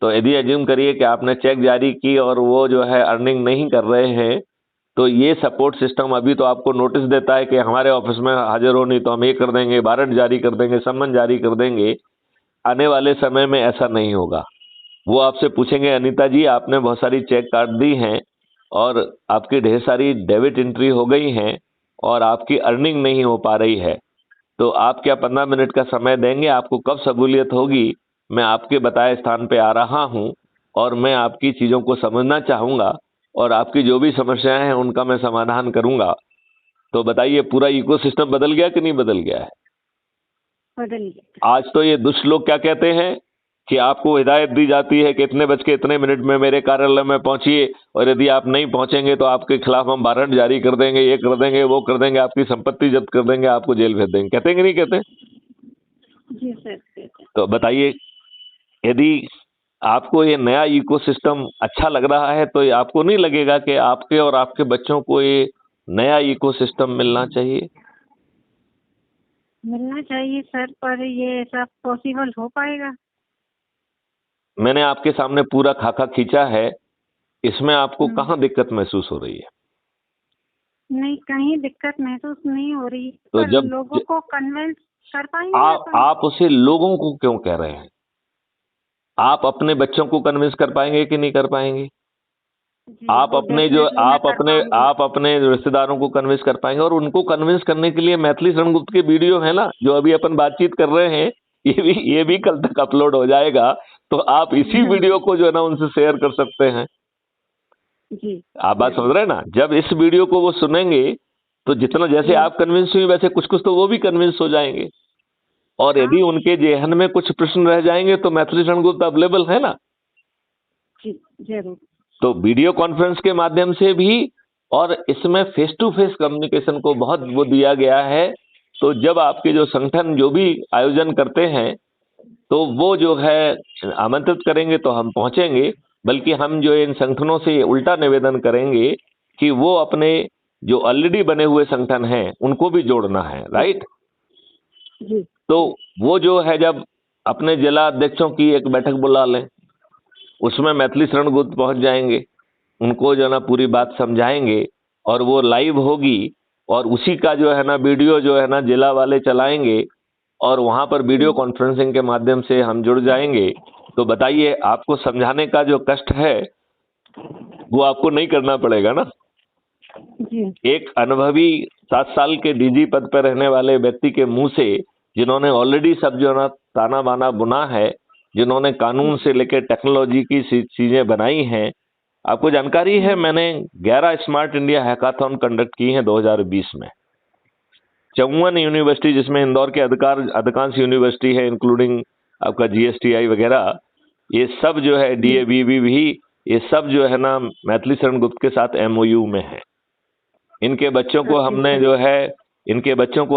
तो यदि एज्यूम करिए कि आपने चेक जारी की और वो जो है अर्निंग नहीं कर रहे हैं तो ये सपोर्ट सिस्टम अभी तो आपको नोटिस देता है कि हमारे ऑफिस में हाजिर हो, नहीं तो हम ये कर देंगे, वारंट जारी कर देंगे, सम्मन जारी कर देंगे। आने वाले समय में ऐसा नहीं होगा। वो आपसे पूछेंगे अनीता जी आपने बहुत सारी चेक काट दी हैं और आपकी ढेर सारी डेबिट एंट्री हो गई हैं और आपकी अर्निंग नहीं हो पा रही है, तो आप क्या 15 मिनट का समय देंगे? आपको कब सहूलियत होगी? मैं आपके बताए स्थान पे आ रहा हूं और मैं आपकी चीजों को समझना चाहूंगा और आपकी जो भी समस्याएं हैं उनका मैं समाधान करूंगा। तो बताइए, पूरा इकोसिस्टम बदल गया कि नहीं बदल गया है? बदल गया। आज तो ये दुष्ट लोग क्या कहते हैं कि आपको हिदायत दी जाती है कि इतने बज के इतने मिनट में मेरे कार्यालय में पहुंचिए, और यदि आप नहीं पहुंचेंगे तो आपके खिलाफ हम वारंट जारी कर देंगे, ये कर देंगे, वो कर देंगे, आपकी संपत्ति जब्त कर देंगे, आपको जेल भेज देंगे। कहते हैं कि नहीं कहते? जी सर कहते हैं। तो बताइए, यदि आपको ये नया इकोसिस्टम अच्छा लग रहा है तो ये आपको नहीं लगेगा कि आपके और आपके बच्चों को ये नया इकोसिस्टम मिलना चाहिए? मिलना चाहिए सर, पर ये सब पॉसिबल हो पाएगा? मैंने आपके सामने पूरा खाका खींचा है, इसमें आपको कहाँ दिक्कत महसूस हो रही है? नहीं, कहीं दिक्कत महसूस नहीं हो रही, तो पर लोगों को कन्विंस कर पाएंगे आप उसे लोगों को क्यों कह रहे हैं? आप अपने बच्चों को कन्विंस कर पाएंगे कि नहीं कर पाएंगे? आप अपने रिश्तेदारों को कन्विंस कर पाएंगे, और उनको कन्विंस करने के लिए मैथिली शरण गुप्त के वीडियो है ना, जो अभी अपन बातचीत कर रहे हैं, ये भी कल तक अपलोड हो जाएगा, तो आप इसी वीडियो को जो है ना उनसे शेयर कर सकते हैं। जी, आप बात समझ रहे हैं ना? जब इस वीडियो को वो सुनेंगे तो जितना जैसे आप कन्विंस हुई, वैसे कुछ कुछ तो वो भी कन्विंस हो जाएंगे, और यदि उनके जेहन में कुछ प्रश्न रह जाएंगे तो मैथिली शरण गुप्त अवेलेबल है ना। जी जरूर। तो वीडियो कॉन्फ्रेंस के माध्यम से भी, और इसमें फेस टू फेस कम्युनिकेशन को बहुत वो दिया गया है। तो जब आपके जो संगठन जो भी आयोजन करते हैं तो वो जो है आमंत्रित करेंगे तो हम पहुंचेंगे, बल्कि हम जो इन संगठनों से उल्टा निवेदन करेंगे कि वो अपने जो ऑलरेडी बने हुए संगठन हैं उनको भी जोड़ना है, राइट? जी। तो वो जो है जब अपने जिला अध्यक्षों की एक बैठक बुला लें, उसमें मैथिली शरण गुप्त पहुंच जाएंगे, उनको जो है ना पूरी बात समझाएंगे, और वो लाइव होगी, और उसी का जो है ना वीडियो जो है ना जिला वाले चलाएंगे, और वहां पर वीडियो कॉन्फ्रेंसिंग के माध्यम से हम जुड़ जाएंगे। तो बताइए, आपको समझाने का जो कष्ट है वो आपको नहीं करना पड़ेगा ना। जी। एक अनुभवी 7 साल के डीजी पद पर रहने वाले व्यक्ति के मुंह से, जिन्होंने ऑलरेडी सब जो है ना ताना बाना बुना है, जिन्होंने कानून से लेकर टेक्नोलॉजी की चीजें बनाई हैं, आपको जानकारी है मैंने 11 स्मार्ट इंडिया हैकाथॉन कंडक्ट की हैं 2020 में। 54 यूनिवर्सिटी, जिसमें इंदौर के अधिकांश यूनिवर्सिटी है, इंक्लूडिंग आपका जीएसटीआई वगैरह, ये सब जो है डीएवीवी भी, ये सब जो है ना मैथिली शरण गुप्त के साथ एमओयू में है। इनके बच्चों को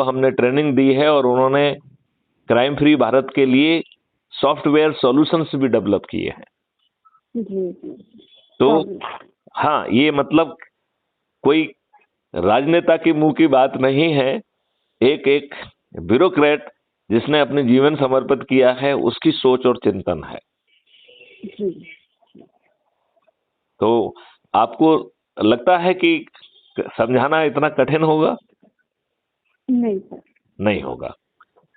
हमने ट्रेनिंग दी है, और उन्होंने क्राइम फ्री भारत के लिए सॉफ्टवेयर सॉल्यूशंस भी डेवलप किए हैं। तो हाँ, ये मतलब कोई राजनेता की मुंह की बात नहीं है, एक ब्यूरोक्रेट जिसने अपने जीवन समर्पित किया है उसकी सोच और चिंतन है। तो आपको लगता है कि समझाना इतना कठिन होगा? नहीं सर। नहीं होगा।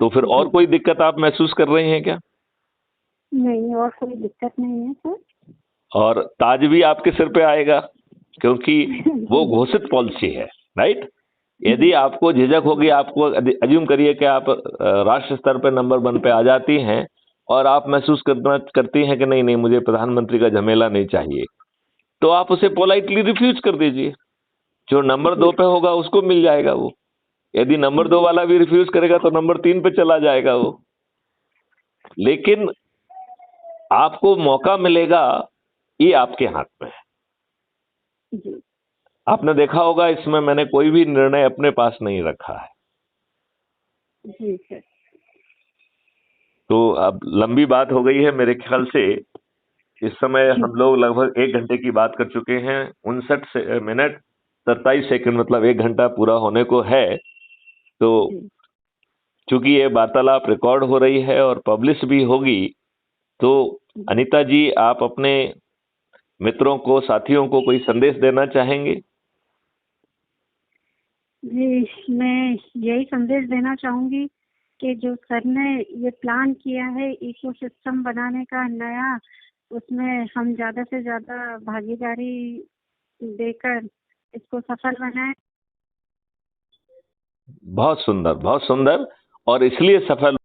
तो फिर और कोई दिक्कत आप महसूस कर रहे हैं क्या? नहीं, और कोई दिक्कत नहीं है सर। और ताज भी आपके सिर पे आएगा, क्योंकि वो घोषित पॉलिसी है, राइट? यदि आपको झिझक होगी, आपको अज्यूम करिए कि आप राष्ट्र स्तर पे नंबर 1 पे आ जाती हैं, और आप महसूस करती हैं कि नहीं नहीं, मुझे प्रधानमंत्री का झमेला नहीं चाहिए, तो आप उसे पोलाइटली रिफ्यूज कर दीजिए। जो नंबर 2 पे होगा उसको मिल जाएगा वो। यदि नंबर 2 वाला भी रिफ्यूज करेगा तो नंबर 3 पे चला जाएगा वो। लेकिन आपको मौका मिलेगा, ये आपके हाथ में है। आपने देखा होगा, इसमें मैंने कोई भी निर्णय अपने पास नहीं रखा है। जी सर। तो अब लंबी बात हो गई है मेरे ख्याल से। इस समय हम लोग लगभग 1 घंटे की बात कर चुके हैं। 59 मिनट 27 सेकंड, मतलब 1 घंटा पूरा होने को है। तो चूंकि ये वार्तालाप रिकॉर्ड हो रही है और पब्लिश भी होगी, तो अनीता जी, आप अपने मित्रों को, साथियों को कोई संदेश देना चाहेंगे? जी, मैं यही संदेश देना चाहूंगी कि जो सर ने ये प्लान किया है इकोसिस्टम बनाने का नया, उसमें हम ज्यादा से ज्यादा भागीदारी देकर इसको सफल बनाएं। बहुत सुंदर, बहुत सुंदर। और इसलिए सफल